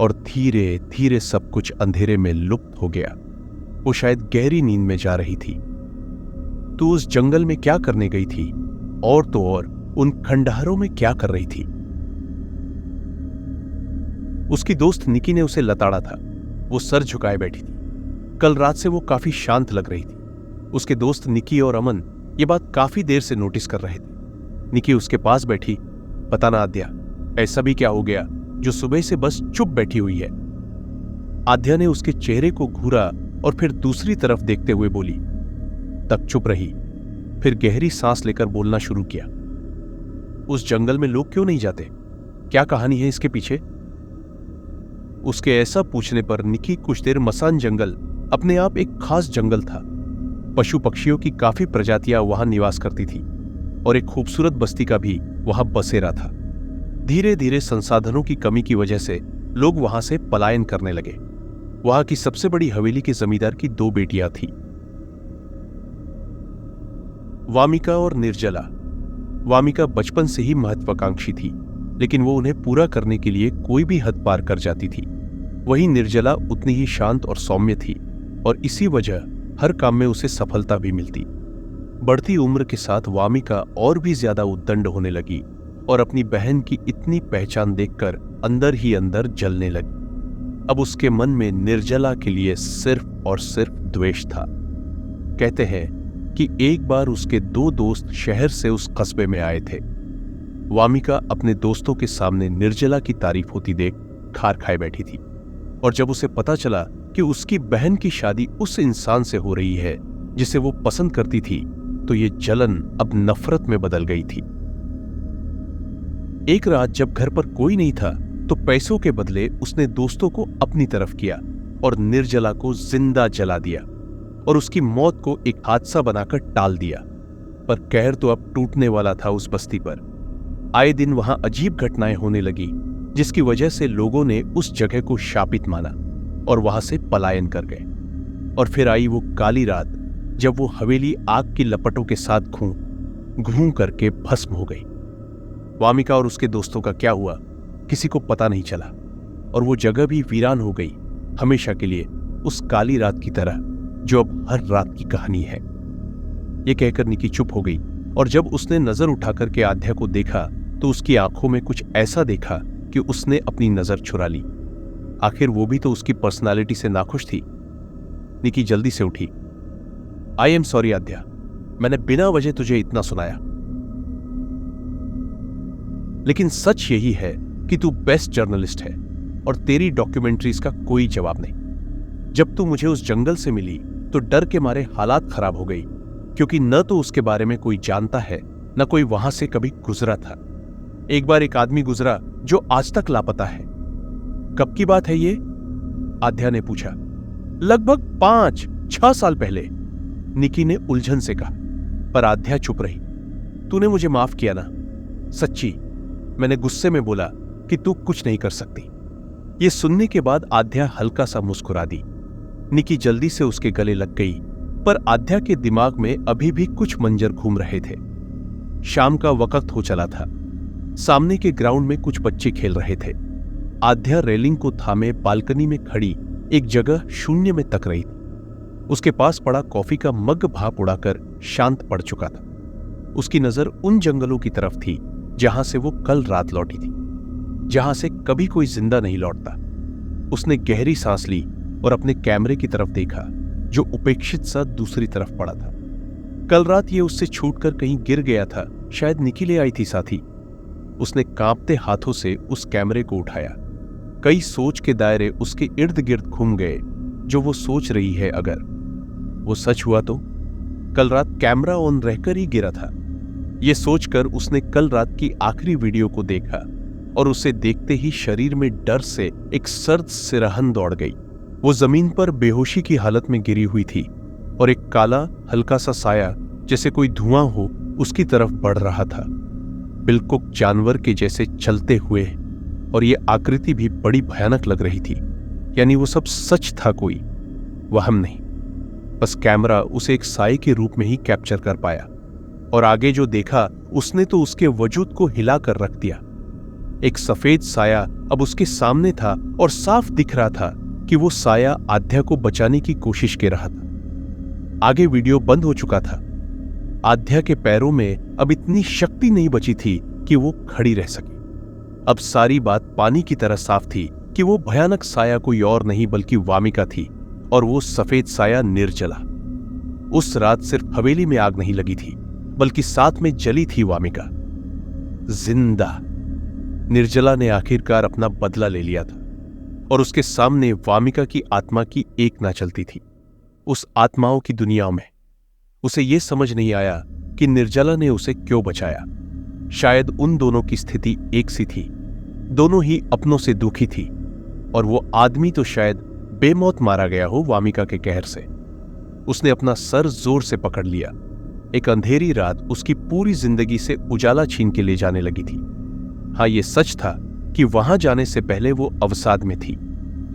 और धीरे धीरे सब कुछ अंधेरे में लुप्त हो गया। वो शायद गहरी नींद में जा रही थी। तू उस जंगल में क्या करने गई थी? और तो और उन खंडहरों में क्या कर रही थी? उसकी दोस्त निकी ने उसे लताड़ा था। वो सर झुकाए बैठी थी। कल रात से वो काफी शांत लग रही थी। उसके दोस्त निकी और अमन ये बात काफी देर से नोटिस कर रहे थे। निकी उसके पास बैठी, पता ना आद्या, ऐसा भी क्या हो गया जो सुबह से बस चुप बैठी हुई है? आद्या ने उसके चेहरे को घूरा और फिर दूसरी तरफ देखते हुए बोली। तब चुप रही, फिर गहरी सांस लेकर बोलना शुरू किया। उस जंगल में लोग क्यों नहीं जाते? क्या कहानी है इसके पीछे? उसके ऐसा पूछने पर निकी कुछ देर मसान जंगल अपने आप एक खास जंगल था। पशु पक्षियों की काफी प्रजातियां वहां निवास करती थी और एक खूबसूरत बस्ती का भी वहां बसेरा था। धीरे धीरे संसाधनों की कमी की वजह से लोग वहां से पलायन करने लगे। वहां की सबसे बड़ी हवेली के जमींदार की 2 बेटियां थीं, वामिका और निर्जला। वामिका बचपन से ही महत्वाकांक्षी थी, लेकिन वो उन्हें पूरा करने के लिए कोई भी हद पार कर जाती थी। वहीं निर्जला उतनी ही शांत और सौम्य थी और इसी वजह हर काम में उसे सफलता भी मिलती। बढ़ती उम्र के साथ वामिका और भी ज्यादा उद्दंड होने लगी और अपनी बहन की इतनी पहचान देखकर अंदर ही अंदर जलने लगी। अब उसके मन में निर्जला के लिए सिर्फ और सिर्फ द्वेष था। कहते हैं कि एक बार उसके 2 दोस्त शहर से उस कस्बे में आए थे। वामिका अपने दोस्तों के सामने निर्जला की तारीफ होती देख खार खाए बैठी थी और जब उसे पता चला कि उसकी बहन की शादी उस इंसान से हो रही है जिसे वो पसंद करती थी, तो ये जलन अब नफरत में बदल गई थी। एक रात जब घर पर कोई नहीं था तो पैसों के बदले उसने दोस्तों को अपनी तरफ किया और निर्जला को जिंदा जला दिया और उसकी मौत को एक हादसा बनाकर टाल दिया। पर कहर तो अब टूटने वाला था उस बस्ती पर। आए दिन वहां अजीब घटनाएं होने लगी, जिसकी वजह से लोगों ने उस जगह को शापित माना और वहां से पलायन कर गए। और फिर आई वो काली रात जब वो हवेली आग की लपटों के साथ घूं करके भस्म हो गई। वामिका और उसके दोस्तों का क्या हुआ किसी को पता नहीं चला और वो जगह भी वीरान हो गई, हमेशा के लिए, उस काली रात की तरह जो अब हर रात की कहानी है। ये कहकर निकी चुप हो गई और जब उसने नजर उठाकर के आध्या को देखा तो उसकी आंखों में कुछ ऐसा देखा कि उसने अपनी नजर चुरा ली। आखिर वो भी तो उसकी पर्सनालिटी से नाखुश थी। निकी जल्दी से उठी। आई एम सॉरी आध्या, मैंने बिना वजह तुझे इतना सुनाया, लेकिन सच यही है कि तू बेस्ट जर्नलिस्ट है और तेरी डॉक्यूमेंट्रीज का कोई जवाब नहीं। जब तू मुझे उस जंगल से मिली तो डर के मारे हालात खराब हो गई, क्योंकि न तो उसके बारे में कोई जानता है न कोई वहां से कभी गुजरा था। एक बार एक आदमी गुजरा जो आज तक लापता है। कब की बात है ये? आध्या ने पूछा। लगभग 5-6 साल पहले, निकी ने उलझन से कहा। पर आध्या चुप रही। तूने मुझे माफ किया ना? सच्ची, मैंने गुस्से में बोला कि तू कुछ नहीं कर सकती। ये सुनने के बाद आध्या हल्का सा मुस्कुरा दी। निकी जल्दी से उसके गले लग गई, पर आध्या के दिमाग में अभी भी कुछ मंजर घूम रहे थे। शाम का वक्त हो चला था। सामने के ग्राउंड में कुछ बच्चे खेल रहे थे। आध्या रेलिंग को थामे बालकनी में खड़ी एक जगह शून्य में तक रही थी। उसके पास पड़ा कॉफी का मग भाप उड़ाकर शांत पड़ चुका था। उसकी नजर उन जंगलों की तरफ थी जहां से वो कल रात लौटी थी, जहां से कभी कोई जिंदा नहीं लौटता। उसने गहरी सांस ली और अपने कैमरे की तरफ देखा, जो उपेक्षित सा दूसरी तरफ पड़ा था। कल रात ये उससे छूटकर कहीं गिर गया था, शायद निकी ले आई थी साथी। उसने कांपते हाथों से उस कैमरे को उठाया। कई सोच के दायरे उसके इर्द गिर्द घूम गए। जो वो सोच रही है, अगर वो सच हुआ तो कल रात कैमरा ऑन रहकर ही गिरा था। ये सोचकर उसने कल रात की आखिरी वीडियो को देखा और उसे देखते ही शरीर में डर से एक सर्द सिरहन दौड़ गई। वो जमीन पर बेहोशी की हालत में गिरी हुई थी और एक काला हल्का सा साया, जैसे कोई धुआं हो, उसकी तरफ बढ़ रहा था, बिल्कुल जानवर के जैसे चलते हुए। और ये आकृति भी बड़ी भयानक लग रही थी। यानी वो सब सच था, कोई वहम नहीं। बस कैमरा उसे एक साए के रूप में ही कैप्चर कर पाया, और आगे जो देखा उसने तो उसके वजूद को हिला कर रख दिया। एक सफेद साया अब उसके सामने था और साफ दिख रहा था कि वो साया आध्या को बचाने की कोशिश कर रहा था। आगे वीडियो बंद हो चुका था। आध्या के पैरों में अब इतनी शक्ति नहीं बची थी कि वो खड़ी रह सके। अब सारी बात पानी की तरह साफ थी कि वो भयानक साया कोई और नहीं बल्कि वामिका थी, और वो सफेद साया निर्जला। उस रात सिर्फ हवेली में आग नहीं लगी थी, बल्कि साथ में जली थी वामिका, जिंदा। निर्जला ने आखिरकार अपना बदला ले लिया था, और उसके सामने वामिका की आत्मा की एक ना चलती थी। उस आत्माओं की दुनिया में उसे यह समझ नहीं आया कि निर्जला ने उसे क्यों बचाया। शायद उन दोनों की स्थिति एक सी थी, दोनों ही अपनों से दुखी थी, और वो आदमी तो शायद बेमौत मारा गया हो वामिका के कहर से। उसने अपना सर जोर से पकड़ लिया। एक अंधेरी रात उसकी पूरी जिंदगी से उजाला छीन के ले जाने लगी थी। हाँ, ये सच था कि वहां जाने से पहले वो अवसाद में थी,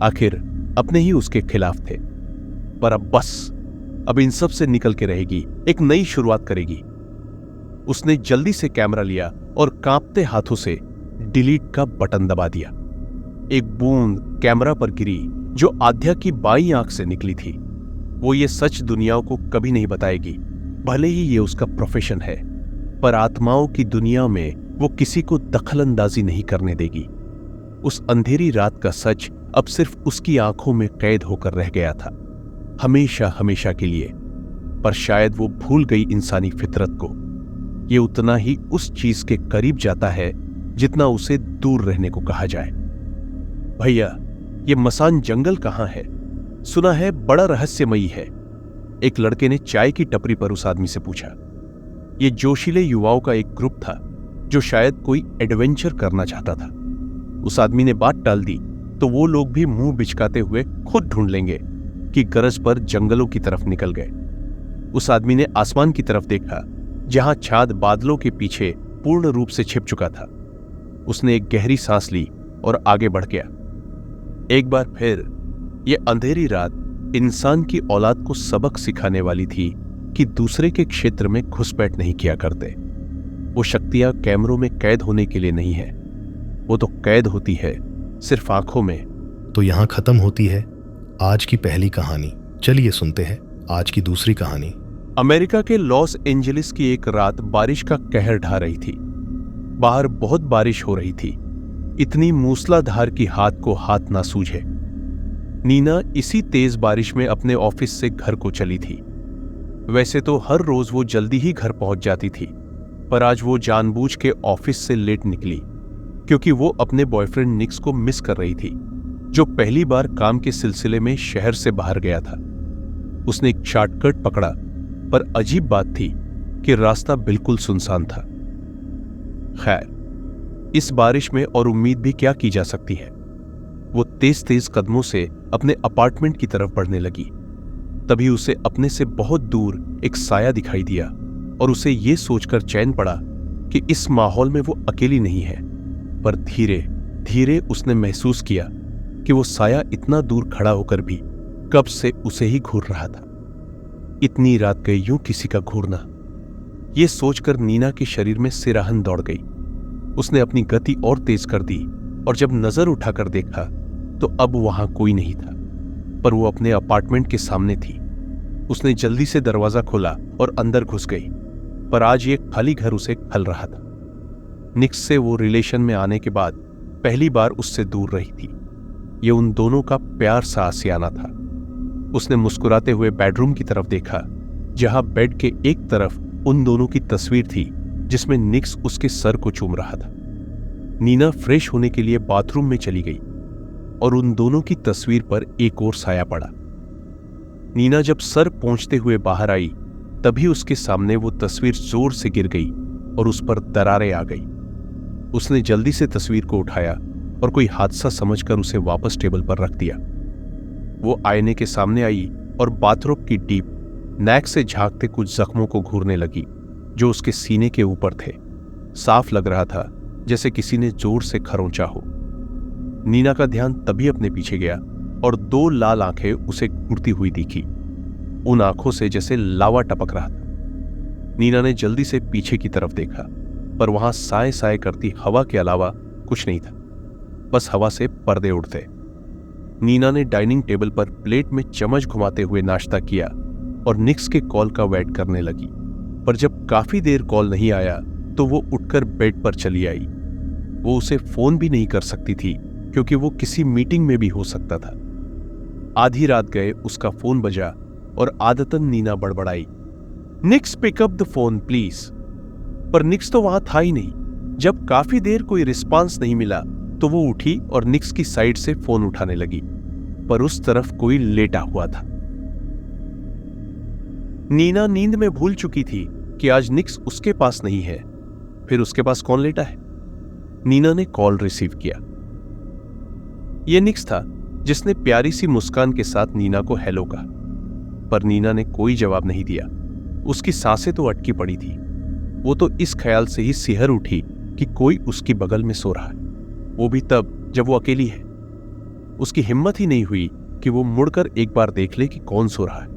आखिर अपने ही उसके खिलाफ थे। पर अब बस, अब इन सब से निकल के रहेगी, एक नई शुरुआत करेगी। उसने जल्दी से कैमरा लिया और कांपते हाथों से डिलीट का बटन दबा दिया। एक बूंद कैमरा पर गिरी जो आध्या की बाईं आंख से निकली थी। वो ये सच दुनिया को कभी नहीं बताएगी, भले ही ये उसका प्रोफेशन है, पर आत्माओं की दुनिया में वो किसी को दखलंदाजी नहीं करने देगी। उस अंधेरी रात का सच अब सिर्फ उसकी आंखों में कैद होकर रह गया था, हमेशा हमेशा के लिए। पर शायद वो भूल गई इंसानी फितरत को। ये उतना ही उस चीज के करीब जाता है जितना उसे दूर रहने को कहा जाए। भैया, ये मसान जंगल कहां है? सुना है बड़ा रहस्यमयी है। एक लड़के ने चाय की टपरी पर उस आदमी से पूछा। ये जोशीले युवाओं का एक ग्रुप था जो शायद कोई एडवेंचर करना चाहता था। उस आदमी ने बात टाल दी तो वो लोग भी मुंह बिचकाते हुए खुद ढूंढ लेंगे कि गरज पर जंगलों की तरफ निकल गए। उस आदमी ने आसमान की तरफ देखा, जहां चांद बादलों के पीछे पूर्ण रूप से छिप चुका था। उसने एक गहरी सांस ली और आगे बढ़ गया। एक बार फिर यह अंधेरी रात इंसान की औलाद को सबक सिखाने वाली थी कि दूसरे के क्षेत्र में घुसपैठ नहीं किया करते। वो शक्तियां कैमरों में कैद होने के लिए नहीं है, वो तो कैद होती है सिर्फ आंखों में। तो यहां खत्म होती है आज की पहली कहानी। चलिए सुनते हैं आज की दूसरी कहानी। अमेरिका के लॉस एंजलिस की एक रात बारिश का कहर ढा रही थी। बाहर बहुत बारिश हो रही थी, इतनी मूसलाधार की हाथ को हाथ ना सूझे। नीना इसी तेज बारिश में अपने ऑफिस से घर को चली थी। वैसे तो हर रोज वो जल्दी ही घर पहुंच जाती थी, पर आज वो जानबूझ के ऑफिस से लेट निकली क्योंकि वो अपने बॉयफ्रेंड निक्स को मिस कर रही थी, जो पहली बार काम के सिलसिले में शहर से बाहर गया था। उसने एक शॉर्टकट पकड़ा, पर अजीब बात थी कि रास्ता बिल्कुल सुनसान था। खैर, इस बारिश में और उम्मीद भी क्या की जा सकती है। वो तेज तेज कदमों से अपने अपार्टमेंट की तरफ बढ़ने लगी। तभी उसे अपने से बहुत दूर एक साया दिखाई दिया और उसे ये सोचकर चैन पड़ा कि इस माहौल में वो अकेली नहीं है। पर धीरे धीरे उसने महसूस किया कि वो साया इतना दूर खड़ा होकर भी कब से उसे ही घूर रहा था। इतनी रात गई यूं किसी का घूरना, ये सोचकर नीना के शरीर में सिराहन दौड़ गई। उसने अपनी गति और तेज कर दी और जब नजर उठाकर देखा तो अब वहां कोई नहीं था, पर वो अपने अपार्टमेंट के सामने थी। उसने जल्दी से दरवाजा खोला और अंदर घुस गई, पर आज ये खाली घर उसे खल रहा था। निक्स से वो रिलेशन में आने के बाद पहली बार उससे दूर रही थी। ये उन दोनों का प्यार सा आसियाना था। उसने मुस्कुराते हुए बेडरूम की तरफ देखा, जहां बेड के एक तरफ उन दोनों की तस्वीर थी जिसमें निक्स उसके सर को चूम रहा था। नीना फ्रेश होने के लिए बाथरूम में चली गई और उन दोनों की तस्वीर पर एक और साया पड़ा। नीना जब सर पहुंचते हुए बाहर आई, तभी उसके सामने वो तस्वीर जोर से गिर गई और उस पर दरारें आ गई। उसने जल्दी से तस्वीर को उठाया और कोई हादसा समझकर उसे वापस टेबल पर रख दिया। वो आईने के सामने आई और बाथरूम की डीप नैक से झांकते कुछ जख्मों को घूरने लगी जो उसके सीने के ऊपर थे। साफ लग रहा था जैसे किसी ने जोर से खरोंचा हो। नीना का ध्यान तभी अपने पीछे गया और दो लाल आंखें उसे घूरती हुई दिखी। उन आंखों से जैसे लावा टपक रहा था। नीना ने जल्दी से पीछे की तरफ देखा, पर वहां साए साए करती हवा के अलावा कुछ नहीं था, बस हवा से पर्दे उड़ते। नीना ने डाइनिंग टेबल पर प्लेट में चम्मच घुमाते हुए नाश्ता किया और निक्स के कॉल का वेट करने लगी। पर जब काफी देर कॉल नहीं आया तो वो उठकर बेड पर चली आई। वो उसे फोन भी नहीं कर सकती थी क्योंकि वो किसी मीटिंग में भी हो सकता था। आधी रात गए उसका फोन बजा और आदतन नीना बड़बड़ाई, निक्स पिकअप द फोन प्लीज। पर निक्स तो वहां था ही नहीं। जब काफी देर कोई रिस्पांस नहीं मिला तो वो उठी और निक्स की साइड से फोन उठाने लगी, पर उस तरफ कोई लेटा हुआ था। नीना नींद में भूल चुकी थी कि आज निक्स उसके पास नहीं है। फिर उसके पास कौन लेटा है? नीना ने कॉल रिसीव किया। यह निक्स था जिसने प्यारी सी मुस्कान के साथ नीना को हेलो कहा, पर नीना ने कोई जवाब नहीं दिया। उसकी सांसें तो अटकी पड़ी थी। वो तो इस ख्याल से ही सिहर उठी कि कोई उसकी बगल में सो रहा है, वो भी तब जब वो अकेली है। उसकी हिम्मत ही नहीं हुई कि वो मुड़कर एक बार देख ले कि कौन सो रहा है।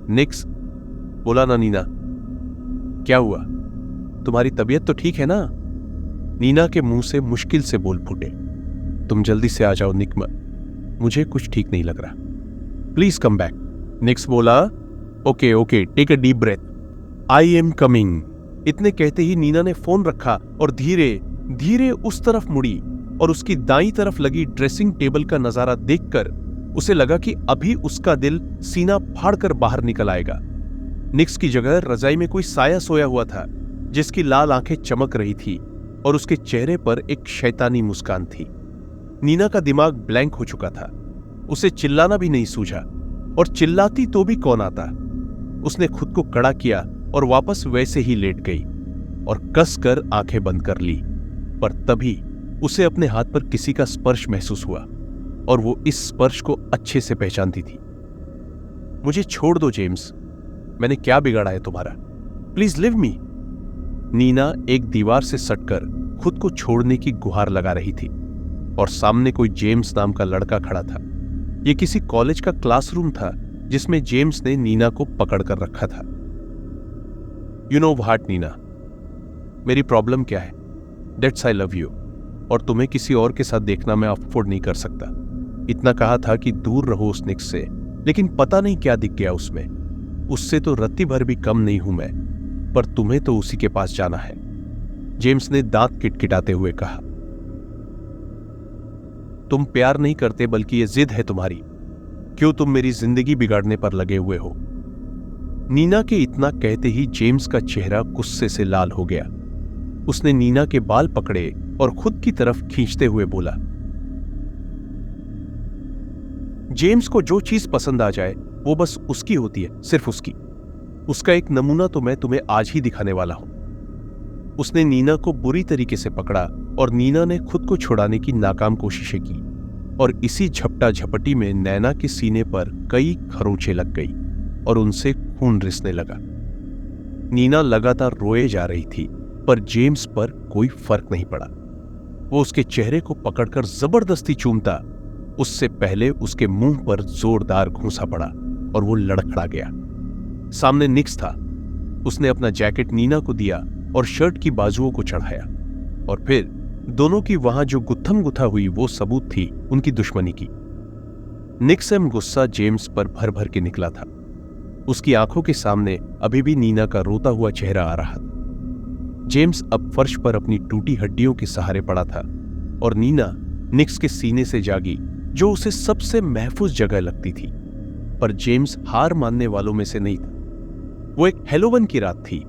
निक्स, बोला ना नीना, क्या हुआ? तुम्हारी तबीयत तो ठीक है ना? नीना के मुंह से मुश्किल से बोल फूटे, तुम जल्दी से आ जाओ निक, मुझे कुछ ठीक नहीं लग रहा, प्लीज कम बैक। निक्स बोला, okay okay, take a deep breath, I am coming. इतने कहते ही नीना ने फोन रखा और धीरे धीरे उस तरफ मुड़ी और उसकी दाईं तरफ लगी ड्रेसिंग टेबल का नजारा देखकर उसे लगा कि अभी उसका दिल सीना फाड़कर बाहर निकल आएगा। निक्स की जगह रजाई में कोई साया सोया हुआ था जिसकी लाल आंखें चमक रही थी और उसके चेहरे पर एक शैतानी मुस्कान थी। नीना का दिमाग ब्लैंक हो चुका था। उसे चिल्लाना भी नहीं सूझा, और चिल्लाती तो भी कौन आता। उसने खुद को कड़ा किया और वापस वैसे ही लेट गई और कसकर आंखें बंद कर ली। पर तभी उसे अपने हाथ पर किसी का स्पर्श महसूस हुआ और वो इस स्पर्श को अच्छे से पहचानती थी। मुझे छोड़ दो जेम्स, मैंने क्या बिगाड़ा है तुम्हारा, प्लीज लिव मी। नीना एक दीवार से सटकर खुद को छोड़ने की गुहार लगा रही थी और सामने कोई जेम्स नाम का लड़का खड़ा था। यह किसी कॉलेज का क्लासरूम था जिसमें जेम्स ने नीना को पकड़ कर रखा था। यू नो व्हाट नीना, मेरी प्रॉब्लम क्या है? दैट्स आई लव यू, और तुम्हें किसी और के साथ देखना मैं अफोर्ड नहीं कर सकता। इतना कहा था कि दूर रहो उस निक्स से, लेकिन पता नहीं क्या दिख गया उसमें। उससे तो रत्ती भर भी कम नहीं हूं मैं, पर तुम्हें तो उसी के पास जाना है, जेम्स ने दांत किटकिटाते हुए कहा। तुम प्यार नहीं करते बल्कि यह जिद है तुम्हारी। क्यों तुम मेरी जिंदगी बिगाड़ने पर लगे हुए हो? नीना के इतना कहते ही जेम्स का चेहरा गुस्से से लाल हो गया। उसने नीना के बाल पकड़े और खुद की तरफ खींचते हुए बोला, जेम्स को जो चीज पसंद आ जाए वो बस उसकी होती है, सिर्फ उसकी। उसका एक नमूना तो मैं तुम्हें आज ही दिखाने वाला हूं। उसने नीना को बुरी तरीके से पकड़ा और नीना ने खुद को छुड़ाने की नाकाम कोशिशें की और इसी झपटा झपटी में नैना के सीने पर कई खरोंचें लग गई और उनसे खून रिसने लगा। नीना लगातार रोए जा रही थी, पर जेम्स पर कोई फर्क नहीं पड़ा। वो उसके चेहरे को पकड़कर जबरदस्ती चूमता, उससे पहले उसके मुंह पर जोरदार घूंसा पड़ा और वो लड़खड़ा गया। सामने निक्स था। उसने अपना जैकेट नीना को दिया और शर्ट की बाजुओं को चढ़ाया, और फिर दोनों की वहां जो गुत्थम गुथा हुई वो सबूत थी उनकी दुश्मनी की। निक्स एम गुस्सा जेम्स पर भर भर के निकला था। उसकी आंखों के सामने अभी भी नीना का रोता हुआ चेहरा आ रहा था। जेम्स अब फर्श पर अपनी टूटी हड्डियों के सहारे पड़ा था और नीना निक्स के सीने से जागी, जो उसे सबसे महफूज जगह लगती थी। पर जेम्स हार मानने वालों में से नहीं था। वो एक हैलोवन की रात थी।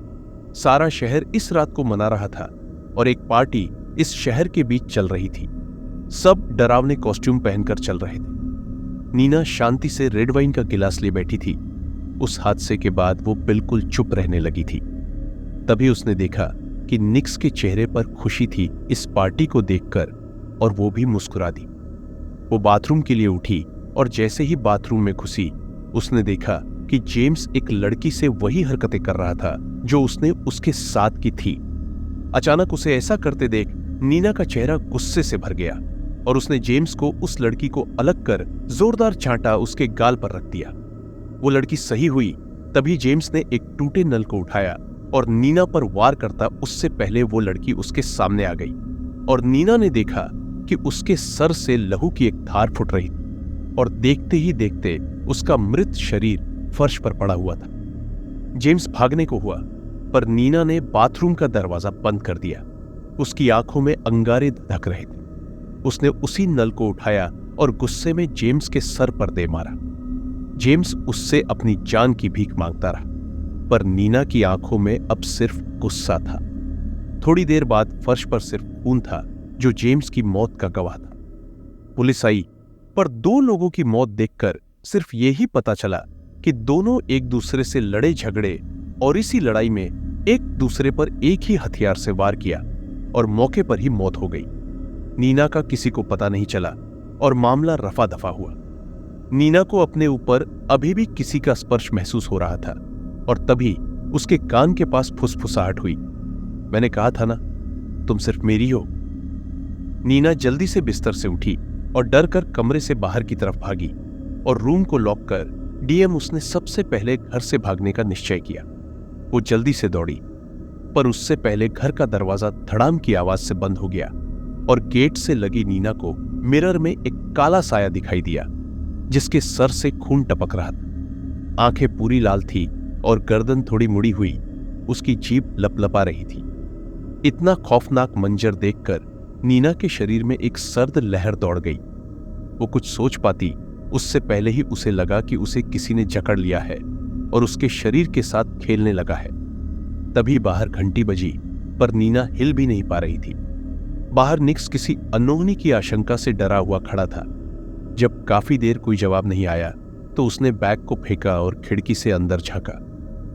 सारा शहर इस रात को मना रहा था और एक पार्टी इस शहर के बीच चल रही थी। सब डरावने कॉस्ट्यूम पहनकर चल रहे थे। नीना शांति से रेड वाइन का गिलास ले बैठी थी। उस हादसे के बाद वो बिल्कुल चुप रहने लगी थी। तभी उसने देखा कि निक्स के चेहरे पर खुशी थी इस पार्टी को देखकर, और वो भी मुस्कुरा दी। वो बाथरूम के लिए उठी और जैसे ही बाथरूम में घुसी, उसने देखा कि जेम्स एक लड़की से वही हरकतें कर रहा था जो उसने उसके साथ की थी। अचानक उसे ऐसा करते देख नीना का चेहरा गुस्से से भर गया और उसने जेम्स को उस लड़की को अलग कर जोरदार चांटा उसके गाल पर रख दिया। वो लड़की सही हुई तभी जेम्स ने एक टूटे नल को उठाया और नीना पर वार करता उससे पहले वो लड़की उसके सामने आ गई और नीना ने देखा कि उसके सर से लहू की एक धार फुट रही थी और देखते ही देखते उसका मृत शरीर फर्श पर पड़ा हुआ था। जेम्स भागने को हुआ, पर नीना ने बाथरूम का दरवाजा बंद कर दिया। उसकी आंखों में अंगारे धक रहे थे। उसने उसी नल को उठाया और गुस्से में जेम्स के सर पर दे मारा। जेम्स उससे अपनी जान की भीख मांगता रहा, पर नीना की आंखों में अब सिर्फ गुस्सा था। थोड़ी देर बाद फर्श पर सिर्फ खून था जो जेम्स की मौत का गवाह था। पुलिस आई, पर दो लोगों की मौत देखकर सिर्फ यही पता चला कि दोनों एक दूसरे से लड़े झगड़े और इसी लड़ाई में एक दूसरे पर एक ही हथियार से वार किया और मौके पर ही मौत हो गई। नीना का किसी को पता नहीं चला और मामला रफा दफा हुआ। नीना को अपने ऊपर अभी भी किसी का स्पर्श महसूस हो रहा था और तभी उसके कान के पास फुसफुसाहट हुई। मैंने कहा था ना, तुम सिर्फ मेरी हो। नीना जल्दी से बिस्तर से उठी और डर कर कमरे से बाहर की तरफ भागी और रूम को लॉक कर डीएम उसने सबसे पहले घर से भागने का निश्चय किया। वो जल्दी से दौड़ी, पर उससे पहले घर का दरवाजा धड़ाम की आवाज से बंद हो गया और गेट से लगी नीना को मिरर में एक काला साया दिखाई दिया जिसके सर से खून टपक रहा था। आंखें पूरी लाल थी और गर्दन थोड़ी मुड़ी हुई, उसकी जीभ लपलपा रही थी। इतना खौफनाक मंजर देखकर नीना के शरीर में एक सर्द लहर दौड़ गई। वो कुछ सोच पाती उससे पहले ही उसे लगा कि उसे किसी ने जकड़ लिया है और उसके शरीर के साथ खेलने लगा है। तभी बाहर घंटी बजी, पर नीना हिल भी नहीं पा रही थी। बाहर निक्स किसी अनहोनी की आशंका से डरा हुआ खड़ा था। जब काफी देर कोई जवाब नहीं आया तो उसने बैग को फेंका और खिड़की से अंदर झांका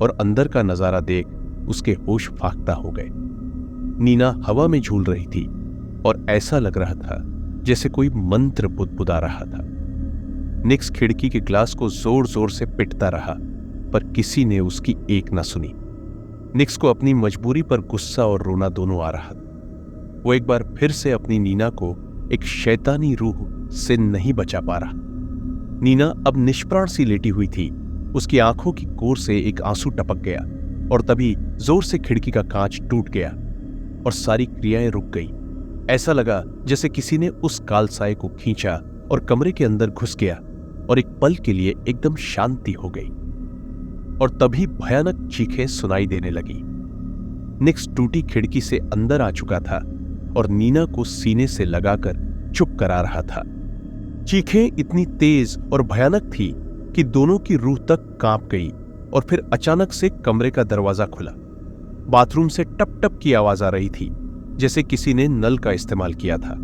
और अंदर का नजारा देख उसके होश फाख्ता हो गए। नीना हवा में झूल रही थी और ऐसा लग रहा था जैसे कोई मंत्र बुदबुदा रहा था। निक्स खिड़की के ग्लास को जोर जोर से पिटता रहा, पर किसी ने उसकी एक न सुनी। निक्स को अपनी मजबूरी पर गुस्सा और रोना दोनों आ रहा था। वो एक बार फिर से अपनी नीना को एक शैतानी रूह से नहीं बचा पा रहा। नीना अब निष्प्राण सी लेटी हुई थी। उसकी आंखों की कोर से एक आंसू टपक गया और तभी जोर से खिड़की का कांच टूट गया और सारी क्रियाएं रुक गई। ऐसा लगा जैसे किसी ने उस कालसाए को खींचा और कमरे के अंदर घुस गया और एक पल के लिए एकदम शांति हो गई। और तभी भयानक चीखें सुनाई देने लगी। निक्स टूटी खिड़की से अंदर आ चुका था और नीना को सीने से लगाकर चुप करा रहा था। चीखें इतनी तेज और भयानक थी कि दोनों की रूह तक कांप गई और फिर अचानक से कमरे का दरवाजा खुला। बाथरूम से टप टप की आवाज आ रही थी, जैसे किसी ने नल का इस्तेमाल किया था।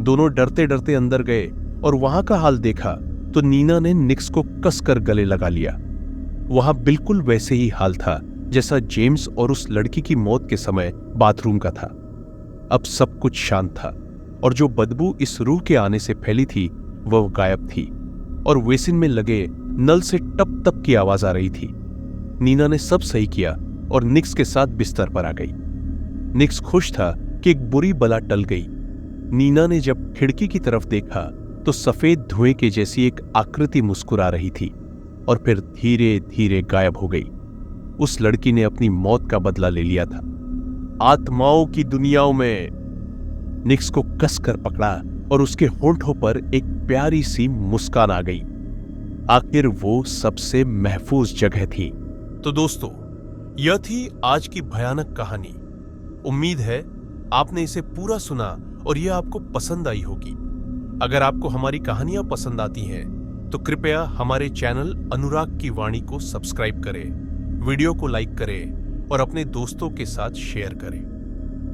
दोनों डरते डरते अंदर गए और वहां का हाल देखा तो नीना ने निक्स को कसकर गले लगा लिया। वहां बिल्कुल वैसे ही हाल था जैसा जेम्स और उस लड़की की मौत के समय बाथरूम का था। अब सब कुछ शांत था और जो बदबू इस रूह के आने से फैली थी वह गायब थी और बेसिन में लगे नल से टप टप की आवाज आ रही थी। नीना ने सब सही किया और निक्स के साथ बिस्तर पर आ गई। निक्स खुश था कि एक बुरी बला टल गई। नीना ने जब खिड़की की तरफ देखा तो सफेद धुएं के जैसी एक आकृति मुस्कुरा रही थी और फिर धीरे धीरे गायब हो गई। उस लड़की ने अपनी मौत का बदला ले लिया था। आत्माओं की दुनियाओं में निक्स को कसकर पकड़ा और उसके होंठों पर एक प्यारी सी मुस्कान आ गई। आखिर वो सबसे महफूज जगह थी। तो दोस्तों, यह थी आज की भयानक कहानी। उम्मीद है आपने इसे पूरा सुना और यह आपको पसंद आई होगी। अगर आपको हमारी कहानियां पसंद आती हैं तो कृपया हमारे चैनल अनुराग की वाणी को सब्सक्राइब करें, वीडियो को लाइक करें और अपने दोस्तों के साथ शेयर करें।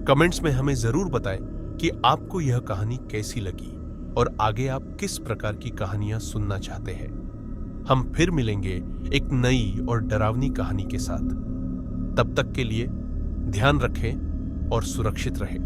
कमेंट्स में हमें जरूर बताएं कि आपको यह कहानी कैसी लगी और आगे आप किस प्रकार की कहानियां सुनना चाहते हैं। हम फिर मिलेंगे एक नई और डरावनी कहानी के साथ। तब तक के लिए ध्यान रखें और सुरक्षित रहें।